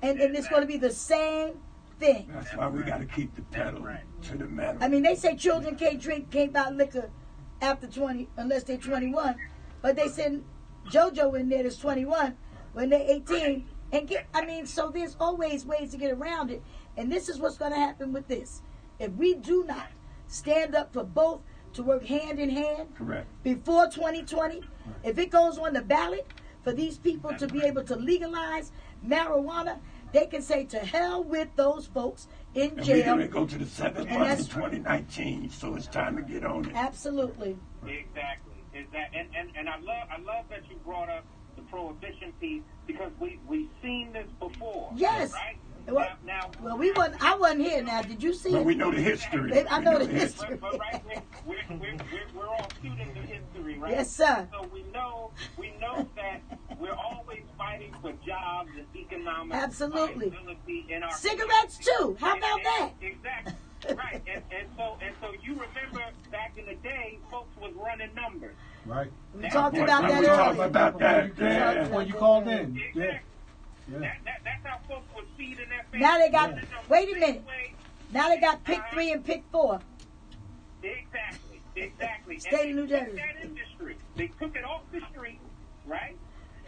Speaker 4: and it's going to be the same thing.
Speaker 2: That's why we got to keep the pedal to the metal.
Speaker 4: I mean, they say children can't buy liquor after 20 unless they're 21, but they send JoJo in there that's 21 when they're 18 and so there's always ways to get around it, and this is what's going to happen with this. If we do not stand up for both to work hand in hand before 2020, if it goes on the ballot for these people to be able to legalize marijuana, they can say to hell with those folks in jail.
Speaker 2: We're going to go to the 7th month of 2019, so it's time to get on it.
Speaker 4: Absolutely.
Speaker 7: Exactly. And I love that you brought up the prohibition piece, because we've seen this before.
Speaker 4: Yes.
Speaker 7: Right?
Speaker 4: Well, I wasn't here. Now, did you see
Speaker 2: But
Speaker 4: it?
Speaker 2: we know the history.
Speaker 4: I know the history.
Speaker 7: But we're all students of history, right?
Speaker 4: Yes, sir.
Speaker 7: So we know that we're always fighting for jobs and economic
Speaker 4: Absolutely.
Speaker 7: viability in our
Speaker 4: Cigarettes too. How about that?
Speaker 7: Exactly. Right. And so you remember back in the day, folks was running numbers.
Speaker 1: Right.
Speaker 4: We talked about that
Speaker 2: We talked
Speaker 4: earlier.
Speaker 2: about that.
Speaker 1: Before you called in.
Speaker 7: Exactly.
Speaker 1: Yeah. Yeah.
Speaker 7: That's how folks was feeding their families.
Speaker 4: Now they got, wait a minute. Now they got pick 3 and pick 4.
Speaker 7: Exactly.
Speaker 4: State of New
Speaker 7: And
Speaker 4: Jersey.
Speaker 7: they took that industry. They took it off the street, right?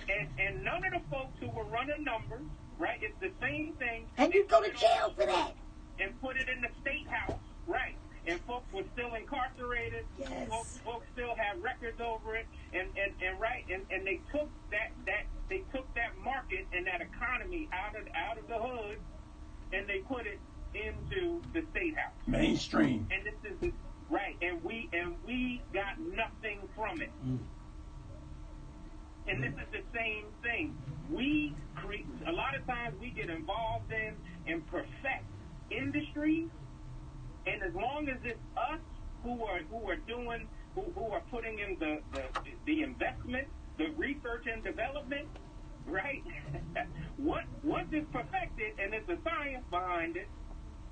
Speaker 7: And none of the folks who were running numbers, right? It's the same thing.
Speaker 4: And you go to jail for that.
Speaker 7: And put it in the state house, right? And folks were still incarcerated.
Speaker 4: Yes.
Speaker 7: Folks still have records over it, and they took that market and that economy out of the hood, and they put it into the state house.
Speaker 2: Mainstream.
Speaker 7: And this is right, and we got nothing from it. And this is the same thing. A lot of times we get involved in and perfect industries, and as long as it's us who are putting in the investment, the research and development, right? Once it's perfected and there's a science behind it,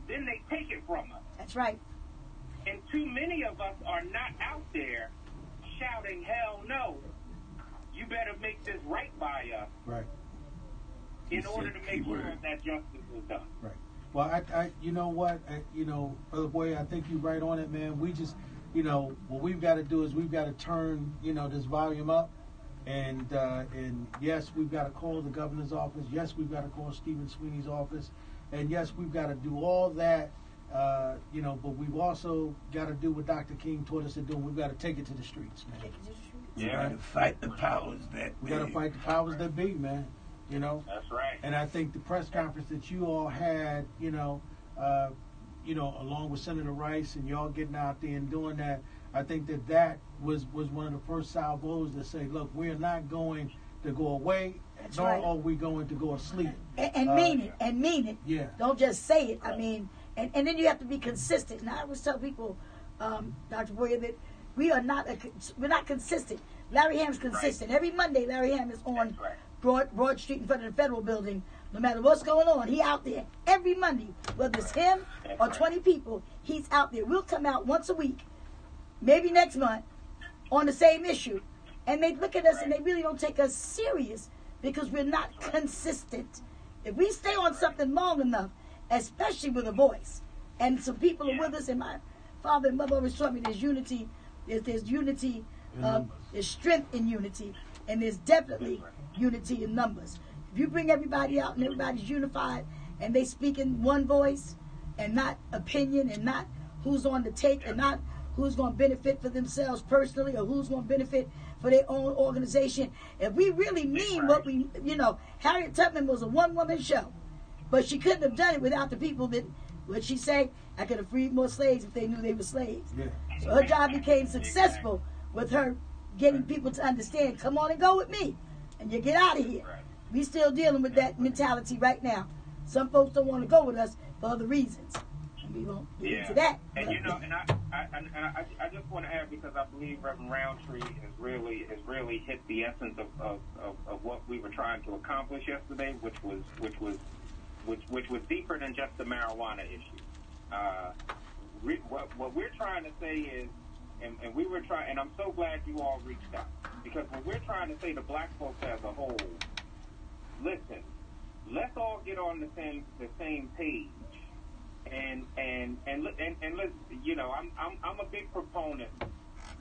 Speaker 7: then they take it from us.
Speaker 4: That's right.
Speaker 7: And too many of us are not out there shouting, hell no. You
Speaker 1: Right.
Speaker 7: In order to make sure that justice is done.
Speaker 1: Right. Well, I you know what, Brother Boy, I think you're right on it, man. We just, what we've got to do is we've got to turn, this volume up, and yes, we've got to call the governor's office. Yes, we've got to call Stephen Sweeney's office, and yes, we've got to do all that, but we've also got to do what Dr. King taught us to do. We've got to take it to the streets, man.
Speaker 2: We got to fight the powers that be.
Speaker 1: We got to fight the powers that be, man.
Speaker 7: That's right.
Speaker 1: And I think the press conference that you all had, along with Senator Rice and y'all getting out there and doing that, I think that was one of the first salvos to say, look, we're not going to go away, nor are we going to go asleep.
Speaker 4: And mean it.
Speaker 1: Yeah.
Speaker 4: Don't just say it. I mean, and then you have to be consistent. And I always tell people, Dr. Boyer, that we're not consistent. Larry Ham's consistent. Every Monday, Larry Ham is on Broad Street in front of the Federal Building. No matter what's going on, he out there every Monday. Whether it's him or 20 people, he's out there. We'll come out once a week, maybe next month, on the same issue. And they look at us and they really don't take us serious because we're not consistent. If we stay on something long enough, especially with a voice, and some people are with us, and my father and mother always taught me there's unity, there's unity, there's strength in unity, and there's definitely unity in numbers. If you bring everybody out and everybody's unified and they speak in one voice and not opinion and not who's on the take and not who's going to benefit for themselves personally or who's going to benefit for their own organization, if we really mean what we, Harriet Tubman was a one-woman show, but she couldn't have done it without the people that, what'd she say? I could have freed more slaves if they knew they were slaves.
Speaker 1: Yeah.
Speaker 4: So her job became successful with her getting people to understand, come on and go with me, and you get out of here. We still dealing with that mentality right now. Some folks don't want to go with us for other reasons. And we won't get into that.
Speaker 7: And I just want to add, because I believe Reverend Roundtree has really hit the essence of what we were trying to accomplish yesterday, which was deeper than just the marijuana issue. What we're trying to say is, and we were trying, and I'm so glad you all reached out, because what we're trying to say to black folks as a whole, listen, let's all get on the same page, and let's, I'm a big proponent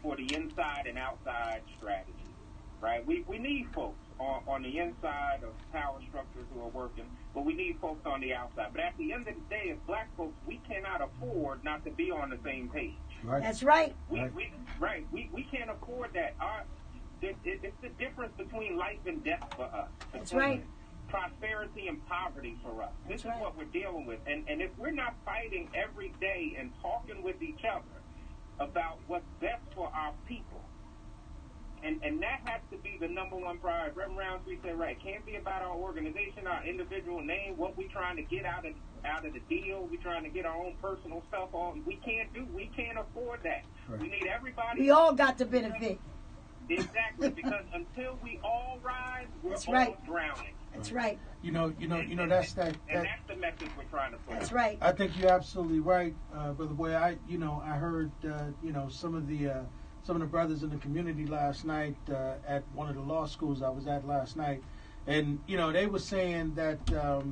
Speaker 7: for the inside and outside strategy, right? We need folks on the inside of power structures who are working, but we need folks on the outside. But at the end of the day, as black folks, we cannot afford not to be on the same page.
Speaker 1: Right.
Speaker 4: That's right.
Speaker 7: We can't afford that. It's the difference between life and death for us.
Speaker 4: That's right.
Speaker 7: Prosperity and poverty for us. This
Speaker 4: That's
Speaker 7: is what we're dealing with. And if we're not fighting every day and talking with each other about what's best for our people, and that has to be the number one priority. Reverend Roundtree said, right, it can't be about our organization, our individual name, what we're trying to get out of the deal. We're trying to get our own personal stuff on. We can't afford that. Right. We need everybody.
Speaker 4: We all got to benefit.
Speaker 7: Exactly, because until we all rise, we're all drowning.
Speaker 4: That's right.
Speaker 1: That's that.
Speaker 7: And that's the message we're trying to put.
Speaker 4: That's right.
Speaker 1: I think you're absolutely right, Brother Boy. I heard, some of the brothers in the community last night at one of the law schools I was at last night, and they were saying that as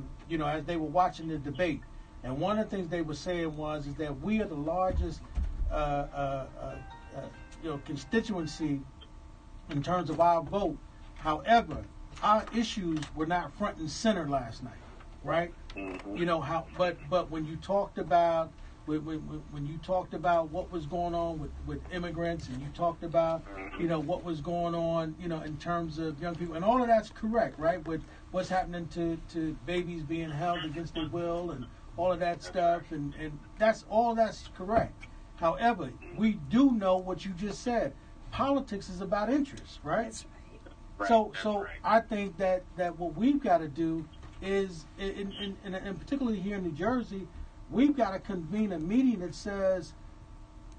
Speaker 1: they were watching the debate, and one of the things they were saying is that we are the largest constituency in terms of our vote. However, our issues were not front and center last night, right?
Speaker 7: Mm-hmm.
Speaker 1: But when you talked about when you talked about what was going on with immigrants, and you talked about what was going on in terms of young people, and all of that's correct, right? With what's happening to babies being held against their will and all of that stuff, and that's correct. However, we do know what you just said. Politics is about interest, right?
Speaker 4: That's
Speaker 7: right.
Speaker 1: So I think that what we've got to do is, and particularly here in New Jersey, we've got to convene a meeting that says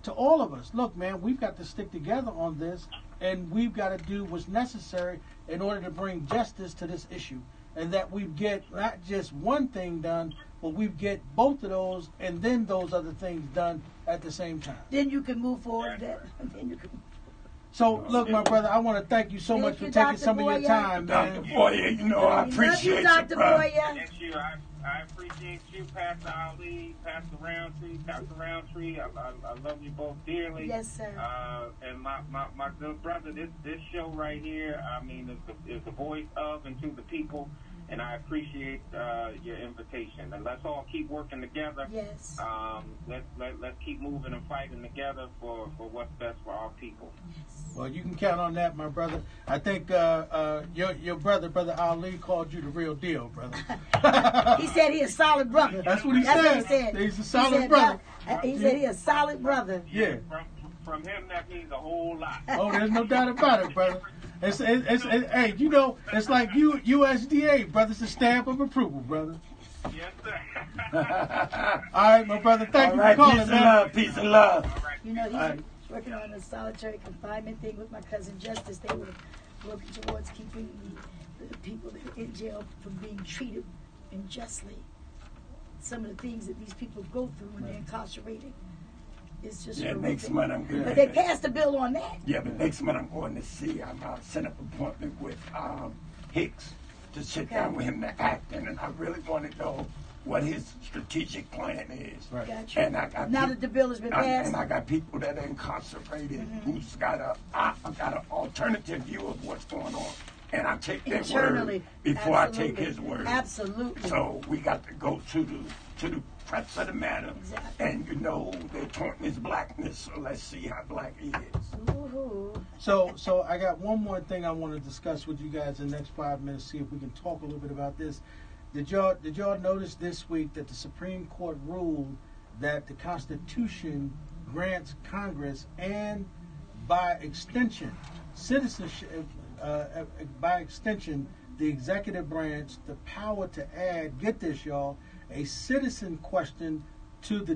Speaker 1: to all of us, look, man, we've got to stick together on this, and we've got to do what's necessary in order to bring justice to this issue, and that we get not just one thing done, but we get both of those and then those other things done at the same time.
Speaker 4: Then you can move forward.
Speaker 1: So, look, my brother, I want to thank you so much for taking some of your time, man.
Speaker 2: Dr. Boyer, you know I appreciate you,
Speaker 4: Dr.
Speaker 2: bro.
Speaker 4: Boyer.
Speaker 7: Thank you. I appreciate you, Pastor Ali, Pastor Roundtree, Pastor Roundtree. I love you both dearly.
Speaker 4: Yes, sir.
Speaker 7: And my good brother, this show right here, I mean, is the voice of and to the people. And I appreciate your invitation. And let's all keep working together.
Speaker 4: Yes.
Speaker 7: Let's keep moving and fighting together for what's best for our people.
Speaker 4: Yes.
Speaker 1: Well, you can count on that, my brother. I think your brother Ali, called you the real deal, brother.
Speaker 4: He said he a solid brother.
Speaker 1: That's what he
Speaker 4: That's
Speaker 1: said.
Speaker 4: What he said.
Speaker 1: He's a solid brother.
Speaker 4: He said he a solid brother.
Speaker 1: Yeah.
Speaker 7: From him, that means a whole lot.
Speaker 1: Oh, there's no doubt about it, brother. It's hey, you know, it's like USDA, brother. It's a stamp of approval, brother.
Speaker 7: Yes, sir.
Speaker 1: All right, my brother. Thank you for calling,
Speaker 2: peace
Speaker 1: man.
Speaker 2: and love, peace and love.
Speaker 4: You know, he's working on a solitary confinement thing with my cousin Justice. They were working towards keeping the people that are in jail from being treated unjustly. Some of the things that these people go through when they're incarcerated. It's just
Speaker 2: next month I'm good.
Speaker 4: But they passed a bill on that.
Speaker 2: Yeah, but next month I'm going to see. I'm set up an appointment with Hicks to sit down with him to act, and I really want to know what his strategic plan is.
Speaker 1: Right.
Speaker 4: Gotcha.
Speaker 2: And I got
Speaker 4: Now that the bill has been passed.
Speaker 2: and I got people that are incarcerated who's got I got an alternative view of what's going on, and I take their
Speaker 4: Internally,
Speaker 2: word before
Speaker 4: absolutely.
Speaker 2: I take his word.
Speaker 4: Absolutely.
Speaker 2: So we got to go to the crux of the matter,
Speaker 4: Exactly.
Speaker 2: and you know they're taunting his blackness. So let's see how black he is.
Speaker 4: Ooh.
Speaker 1: So I got one more thing I want to discuss with you guys in the next 5 minutes. See if we can talk a little bit about this. Did y'all notice this week that the Supreme Court ruled that the Constitution grants Congress and by extension citizenship, by extension the executive branch, the power to add, get this y'all, a citizen question to the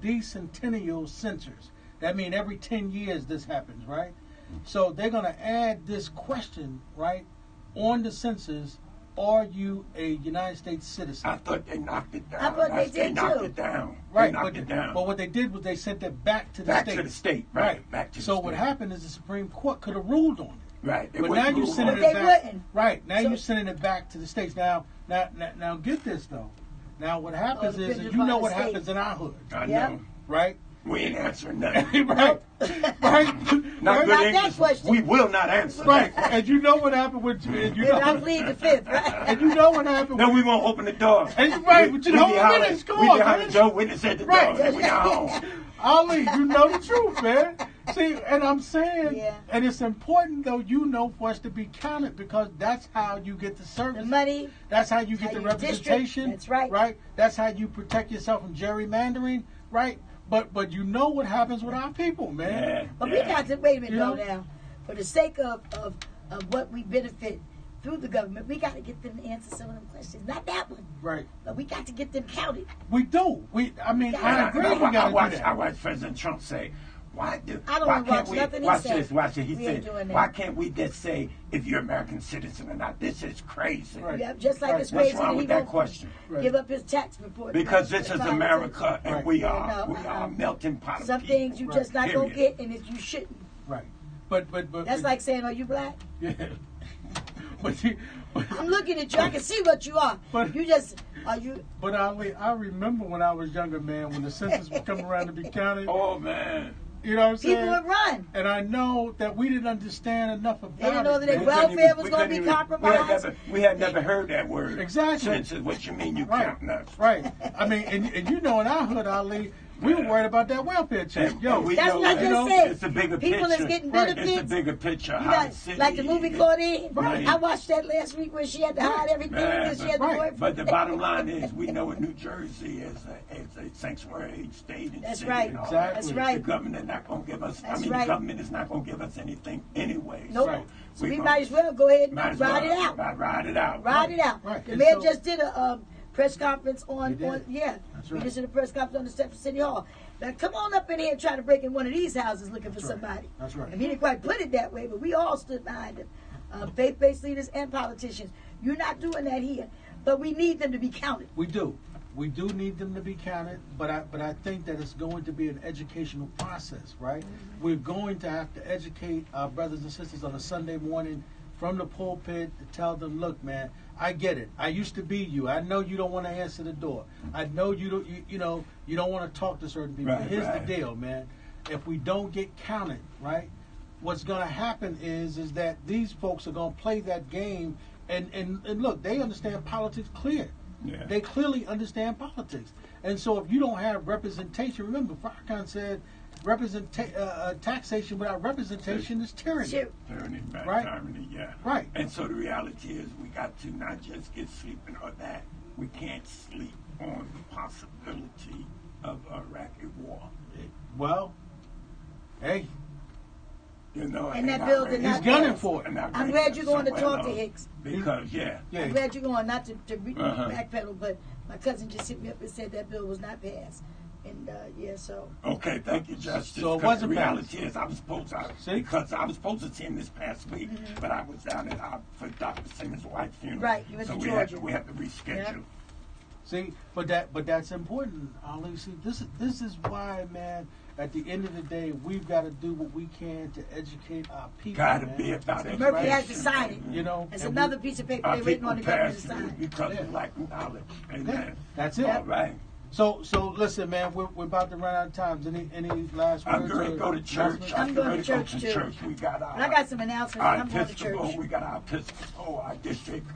Speaker 1: decennial census. That means every 10 years this happens, right? So they're going to add this question, right, on the census. Are you a United States citizen?
Speaker 2: I thought they knocked it down.
Speaker 4: I thought they did
Speaker 2: knocked
Speaker 4: too.
Speaker 2: it down.
Speaker 1: Right,
Speaker 2: They knocked it down.
Speaker 1: but what they did was they sent it back to the
Speaker 2: Back
Speaker 1: state.
Speaker 2: to the state, right. Back to the
Speaker 1: So
Speaker 2: state.
Speaker 1: what happened is the Supreme Court could have ruled on it.
Speaker 2: Right. They
Speaker 1: But
Speaker 2: wouldn't
Speaker 1: now you're
Speaker 2: rule
Speaker 1: sending
Speaker 2: on
Speaker 1: it
Speaker 4: They
Speaker 1: back.
Speaker 4: wouldn't.
Speaker 1: Right. Now
Speaker 4: So-
Speaker 1: you're sending it back to the states. Now get this though. Now what happens is
Speaker 4: depending
Speaker 1: you know
Speaker 4: upon
Speaker 1: what
Speaker 4: the
Speaker 1: happens
Speaker 4: state.
Speaker 1: in our hood,
Speaker 2: I
Speaker 4: Yep.
Speaker 2: know.
Speaker 1: right?
Speaker 2: We ain't answering nothing.
Speaker 1: right. Right.
Speaker 2: Not
Speaker 1: right.
Speaker 2: good
Speaker 4: Not that
Speaker 2: English.
Speaker 4: question.
Speaker 2: We will not answer.
Speaker 1: Right.
Speaker 2: that.
Speaker 1: And you know what happened with you
Speaker 4: I
Speaker 1: know,
Speaker 4: plead the fifth, right?
Speaker 1: and you know what happened
Speaker 2: No,
Speaker 1: with,
Speaker 2: we won't open the door.
Speaker 1: and, right, but you know
Speaker 2: be
Speaker 1: what
Speaker 2: hollering-
Speaker 1: minutes, come
Speaker 2: we
Speaker 1: on,
Speaker 2: be hollering
Speaker 1: man.
Speaker 2: Joe Witness at the
Speaker 1: Right.
Speaker 2: door. We not home.
Speaker 1: Ali, you know the truth, man. See, and I'm saying,
Speaker 4: Yeah.
Speaker 1: and it's important though, you know, for us to be counted because that's how you get the service.
Speaker 4: The money.
Speaker 1: That's how you get
Speaker 4: how
Speaker 1: the
Speaker 4: you
Speaker 1: representation.
Speaker 4: district. That's right.
Speaker 1: Right. That's how you protect yourself from gerrymandering. Right. But you know what happens with our people, man.
Speaker 2: Yeah.
Speaker 4: But we got to wait a minute
Speaker 1: You
Speaker 4: though
Speaker 1: know?
Speaker 4: now. For the sake of what we benefit through the government, we got to get them to answer some of them questions. Not that one,
Speaker 1: Right.
Speaker 4: but we got to get them counted.
Speaker 1: We do. I mean, I agree. We
Speaker 2: I
Speaker 1: got to do
Speaker 2: watched
Speaker 1: that.
Speaker 2: President Trump say,
Speaker 4: I don't
Speaker 2: why
Speaker 4: wanna
Speaker 2: can't
Speaker 4: watch
Speaker 2: we,
Speaker 4: nothing he
Speaker 2: watch
Speaker 4: said.
Speaker 2: this, watch it. He
Speaker 4: We ain't
Speaker 2: said,
Speaker 4: doing that.
Speaker 2: why can't we just say if you're American citizen or not? This is crazy.
Speaker 1: Right.
Speaker 4: Yeah, just like
Speaker 1: Right.
Speaker 4: it's
Speaker 2: What's
Speaker 4: crazy
Speaker 2: wrong
Speaker 4: he
Speaker 2: with that
Speaker 4: won't
Speaker 2: question?
Speaker 1: Right.
Speaker 4: give up his tax report.
Speaker 2: Because this is America, and
Speaker 1: Right.
Speaker 2: we
Speaker 4: Yeah,
Speaker 2: are
Speaker 4: no,
Speaker 2: we are a melting pot of
Speaker 4: Some
Speaker 2: people.
Speaker 4: things you just not gonna
Speaker 2: Period.
Speaker 4: get, and if you shouldn't.
Speaker 1: Right. But
Speaker 4: That's like saying, "Are you black?"
Speaker 1: yeah. but
Speaker 4: I'm looking at you. I can see what you are.
Speaker 1: But-
Speaker 4: You just are you.
Speaker 1: But Ali, I remember when I was younger, man, when the census was coming around to be counted.
Speaker 2: Oh man.
Speaker 1: You know what I'm saying?
Speaker 4: People would run.
Speaker 1: And I know that we didn't understand enough about
Speaker 4: They didn't know that
Speaker 1: it.
Speaker 4: their
Speaker 1: man.
Speaker 4: welfare was going to be compromised.
Speaker 2: We had never heard that word.
Speaker 1: Exactly.
Speaker 2: Census, what you mean you
Speaker 1: Right.
Speaker 2: counting us?
Speaker 1: Right. I mean, and you know in our hood, Ali, we were worried about that welfare check. Yo,
Speaker 2: we
Speaker 4: That's
Speaker 2: know
Speaker 4: what I
Speaker 2: that.
Speaker 4: just said.
Speaker 2: It's a bigger
Speaker 4: People
Speaker 2: picture.
Speaker 4: that's getting
Speaker 1: Right.
Speaker 4: benefits.
Speaker 2: It's a bigger picture.
Speaker 4: You
Speaker 2: How
Speaker 4: got,
Speaker 2: the city
Speaker 4: like the movie
Speaker 2: is.
Speaker 4: Claudine.
Speaker 2: Right.
Speaker 4: I watched that last week where she had to hide everything
Speaker 2: Man,
Speaker 4: because she had the
Speaker 1: right.
Speaker 4: boyfriend.
Speaker 2: But the bottom line is, we know in New Jersey is a sanctuary state and
Speaker 4: That's
Speaker 2: city
Speaker 4: right.
Speaker 2: and all
Speaker 1: Exactly.
Speaker 4: That's
Speaker 2: that.
Speaker 4: right.
Speaker 2: The government is not going to give us.
Speaker 4: That's
Speaker 2: the
Speaker 4: right.
Speaker 2: government is not going to give us anything anyway.
Speaker 4: Nope.
Speaker 1: Right.
Speaker 4: So we
Speaker 2: gonna-
Speaker 4: might as well go ahead and
Speaker 2: might as
Speaker 4: ride
Speaker 2: well
Speaker 4: it out.
Speaker 2: Ride it out.
Speaker 4: Ride it out.
Speaker 1: Right.
Speaker 4: The
Speaker 1: And
Speaker 4: mayor
Speaker 1: so-
Speaker 4: just did a press conference
Speaker 1: He
Speaker 4: on
Speaker 1: did.
Speaker 4: yeah.
Speaker 1: That's
Speaker 4: We
Speaker 1: right.
Speaker 4: just did a press conference on the steps of City Hall. Now come on up in here and try to break in one of these houses looking for
Speaker 1: That's right.
Speaker 4: somebody.
Speaker 1: That's right.
Speaker 4: And he didn't quite put it that way, but we all stood behind him. Faith-based leaders and politicians. You're not doing that here. But we need them to be counted.
Speaker 1: we do. We do need them to be counted, but I think that it's going to be an educational process, right? We're going to have to educate our brothers and sisters on a Sunday morning from the pulpit to tell them, look, man, I get it. I used to be you. I know you don't want to answer the door. I know you don't. You don't want to talk to certain people.
Speaker 2: Right,
Speaker 1: Here's
Speaker 2: right.
Speaker 1: the deal, man. If we don't get counted, right, what's going to happen is that these folks are going to play that game, and look, they understand politics clear.
Speaker 2: Yeah.
Speaker 1: They clearly understand politics. And so if you don't have representation, remember, Farrakhan said, taxation without representation is tyranny.
Speaker 2: Tyranny,
Speaker 1: Right?
Speaker 2: tyranny, yeah.
Speaker 1: Right.
Speaker 2: And so the reality is we got to not just get sleeping or that. We can't sleep on the possibility of a Iraqi war.
Speaker 1: Well, hey,
Speaker 2: You know,
Speaker 4: And that bill did
Speaker 1: he's
Speaker 4: not
Speaker 1: gunning
Speaker 4: pass.
Speaker 1: for it.
Speaker 4: I'm glad you're going to talk to Hicks.
Speaker 2: Because, yeah.
Speaker 1: Yeah.
Speaker 4: I'm glad you're going, not to
Speaker 2: Uh-huh.
Speaker 4: backpedal, but my cousin just hit me up and said that bill was not passed. And, so.
Speaker 2: Okay, thank you, Justice.
Speaker 1: So it
Speaker 2: 'Cause
Speaker 1: wasn't
Speaker 2: the reality
Speaker 1: passed.
Speaker 2: is I was supposed to,
Speaker 1: See?
Speaker 2: because I was supposed to see him this past week, but I was down at for Dr. Simmons' wife's funeral.
Speaker 4: Right, you went
Speaker 2: so
Speaker 4: to
Speaker 2: we
Speaker 4: Georgia.
Speaker 2: we had to reschedule.
Speaker 4: Yeah.
Speaker 1: see, but that's important, Ali. See, this is why, man. At the end of the day, we've got to do what we can to educate our people.
Speaker 2: Gotta
Speaker 1: man.
Speaker 2: be about it.
Speaker 4: Murphy has to sign it.
Speaker 1: You know,
Speaker 4: It's
Speaker 1: and
Speaker 4: another piece of paper
Speaker 2: Our
Speaker 4: they're waiting on the
Speaker 2: people
Speaker 4: government to
Speaker 2: passed
Speaker 4: sign.
Speaker 2: because
Speaker 1: Yeah.
Speaker 2: of lack of knowledge.
Speaker 1: Yeah,
Speaker 2: Amen.
Speaker 1: that's it.
Speaker 2: All right.
Speaker 1: So listen, man, we're about to run out of time. Any last words?
Speaker 2: I'm going to
Speaker 1: or
Speaker 2: go to church.
Speaker 1: announcements?
Speaker 4: I'm going to
Speaker 2: ready go
Speaker 4: church, too.
Speaker 2: church. We got our,
Speaker 4: And I got some announcements.
Speaker 2: our
Speaker 4: I'm going to
Speaker 2: Episcopal.
Speaker 4: church.
Speaker 2: We got our Episcopal, our district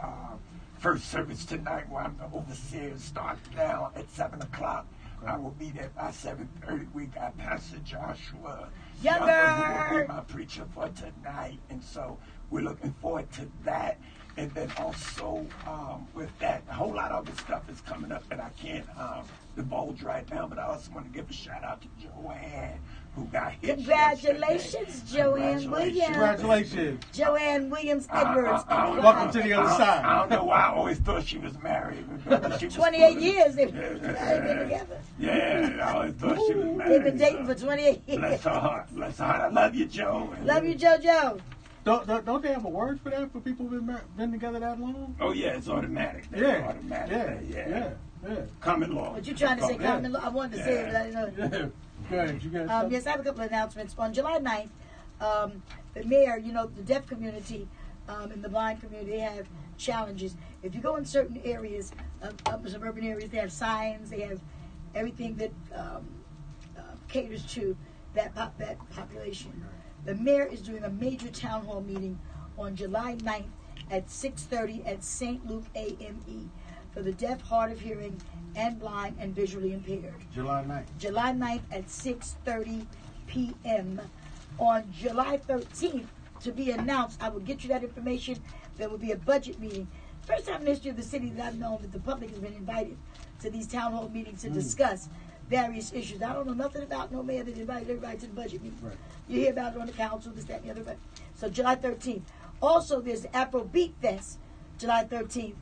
Speaker 2: first service tonight where I'm the overseer. Starts now at 7 o'clock. I will be there by 7:30. We got Pastor Joshua
Speaker 4: Younger.
Speaker 2: who will be my preacher for tonight. And so we're looking forward to that. And then also with that, a whole lot of other stuff is coming up that I can't divulge right now. But I also want to give a shout out to Joanne, who got hit.
Speaker 4: Congratulations,
Speaker 2: yesterday.
Speaker 4: Joanne Williams.
Speaker 1: Congratulations.
Speaker 4: Joanne Williams Edwards.
Speaker 1: Welcome to the other side.
Speaker 2: I don't know why I always thought she was married. She was
Speaker 4: 28
Speaker 2: cool.
Speaker 4: years they've been together.
Speaker 2: Yeah, I always thought she was married.
Speaker 4: They've been dating for 28 years.
Speaker 2: Bless her heart. Bless her heart. I love you, Joe.
Speaker 4: Love you, JoJo.
Speaker 1: Don't they have a word for that for people who've been together that long?
Speaker 2: Oh, yeah, it's automatic.
Speaker 1: Yeah.
Speaker 2: Automatic.
Speaker 1: Yeah.
Speaker 2: Common law.
Speaker 4: What you trying to say,
Speaker 1: Yeah.
Speaker 4: Common Law? I wanted to say it, but I didn't know.
Speaker 1: Yeah. Go ahead. You got
Speaker 4: Yes, I have a couple of announcements. On July 9th, the mayor, the deaf community and the blind community, they have challenges. If you go in certain areas, suburban areas, they have signs, they have everything that caters to that population. The mayor is doing a major town hall meeting on July 9th at 6:30 at St. Luke AME for the deaf, hard of hearing, and blind and visually impaired.
Speaker 1: July 9th.
Speaker 4: July 9th at 6:30 p.m. On July 13th, to be announced, I will get you that information. There will be a budget meeting. First time in the history of the city that I've known that the public has been invited to these town hall meetings to discuss various issues. I don't know nothing about no mayor that invited everybody to the budget meeting.
Speaker 1: Right.
Speaker 4: You hear about it on the council, this, that, and the other. But so July 13th. Also, there's the Afro Beat Fest, July 13th,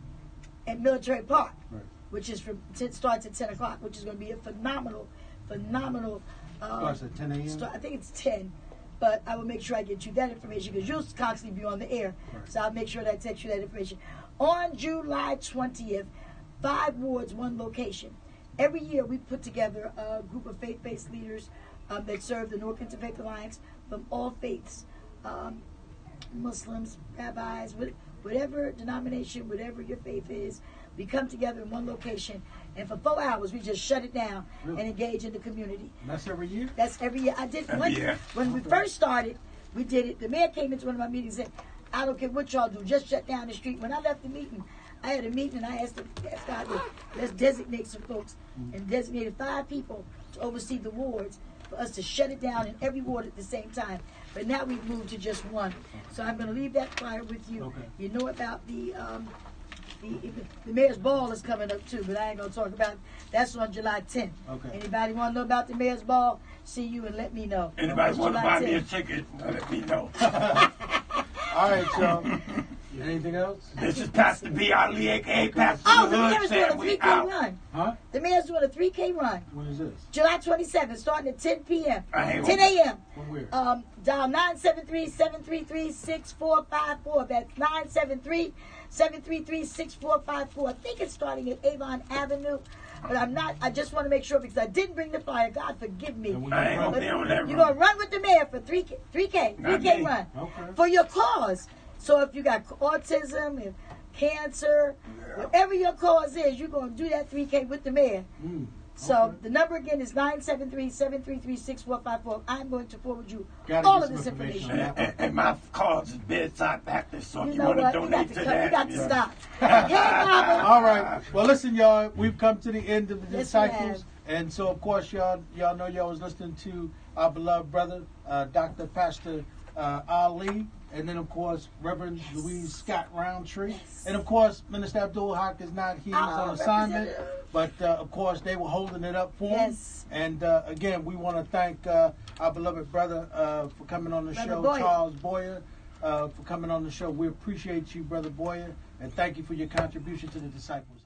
Speaker 4: at Military Park,
Speaker 1: Right.
Speaker 4: which is starts at 10 o'clock, which is going to be a phenomenal.
Speaker 1: Starts at 10 a.m.?
Speaker 4: I think it's 10, but I will make sure I get you that information because you'll constantly be on the air.
Speaker 1: Right.
Speaker 4: So I'll make sure that I text you that information. On July 20th, 5 wards, 1 location. Every year we put together a group of faith-based leaders that serve the Newark Interfaith Alliance from all faiths, Muslims, rabbis, whatever denomination, whatever your faith is. We come together in one location, and for 4 hours we just shut it down and engage in the community.
Speaker 1: And that's every year?
Speaker 4: That's every year. I did one
Speaker 2: year.
Speaker 4: when we first started. We did it. The mayor came into one of my meetings and said, "I don't care what y'all do, just shut down the street." When I left the meeting, I had a meeting and I asked God, let's designate some folks, and designated 5 people to oversee the wards for us to shut it down in every ward at the same time. But now we've moved to just 1. So I'm going to leave that flyer with you.
Speaker 1: Okay.
Speaker 4: You know about the mayor's ball is coming up too, but I ain't gonna talk about it. That's on July 10th.
Speaker 1: Okay.
Speaker 4: Anybody want to know about the mayor's ball? See you and let me know.
Speaker 2: Anybody
Speaker 4: It's
Speaker 2: want to
Speaker 4: July
Speaker 2: buy me a
Speaker 4: 10th.
Speaker 2: ticket? Let me know.
Speaker 1: All right, y'all. Anything else?
Speaker 2: This is Pastor B. Ali, a.k.a. Pastor
Speaker 4: Oh,
Speaker 2: in
Speaker 4: the
Speaker 2: the Hood,
Speaker 4: mayor's doing a
Speaker 2: saying we
Speaker 4: 3K
Speaker 2: out.
Speaker 4: run.
Speaker 1: Huh?
Speaker 4: The mayor's doing a 3K run.
Speaker 1: When is this?
Speaker 4: July 27th, starting at 10 p.m.
Speaker 2: I ain't
Speaker 4: 10
Speaker 2: gonna-
Speaker 4: a.m.
Speaker 1: From where?
Speaker 4: Dial 973-733-6454. That's 973-733-6454. I think it's starting at Avon Avenue, but I'm not. I just want to make sure because I didn't bring the flyer. God forgive me.
Speaker 1: And we
Speaker 2: I ain't gonna be on that
Speaker 4: You're
Speaker 2: run.
Speaker 4: gonna run with the mayor for 3K
Speaker 2: Not me.
Speaker 4: run
Speaker 1: Okay.
Speaker 4: for your cause. So if you got autism and cancer, whatever your cause is, you're gonna do that 3K with the mayor. So the number again is 973-733-6454. I'm going to forward you
Speaker 1: Gotta
Speaker 4: all
Speaker 1: get
Speaker 4: of
Speaker 1: some
Speaker 4: this
Speaker 1: information
Speaker 4: information.
Speaker 1: on that.
Speaker 2: And my cause is bedside Baptist, so if
Speaker 4: You
Speaker 2: you
Speaker 4: know
Speaker 2: want to
Speaker 4: what? You
Speaker 2: donate
Speaker 4: got
Speaker 2: to
Speaker 4: to,
Speaker 2: that,
Speaker 4: you got to
Speaker 2: yeah.
Speaker 4: stop. Yeah, Mama.
Speaker 1: All right. Well, listen, y'all. We've come to the end of the
Speaker 4: Yes, we
Speaker 1: disciples, and so of course, y'all know y'all was listening to our beloved brother, Dr. Pastor Ali, and then of course Reverend Louise Scott Roundtree, and of course Minister Abdul Haq is not here; he's on assignment. But of course, they were holding it up for him.
Speaker 4: Yes.
Speaker 1: And again, we want to thank our beloved brother for coming on the
Speaker 4: Brother
Speaker 1: show,
Speaker 4: Boyer.
Speaker 1: Charles Boyer, for coming on the show. We appreciate you, Brother Boyer, and thank you for your contribution to the disciples.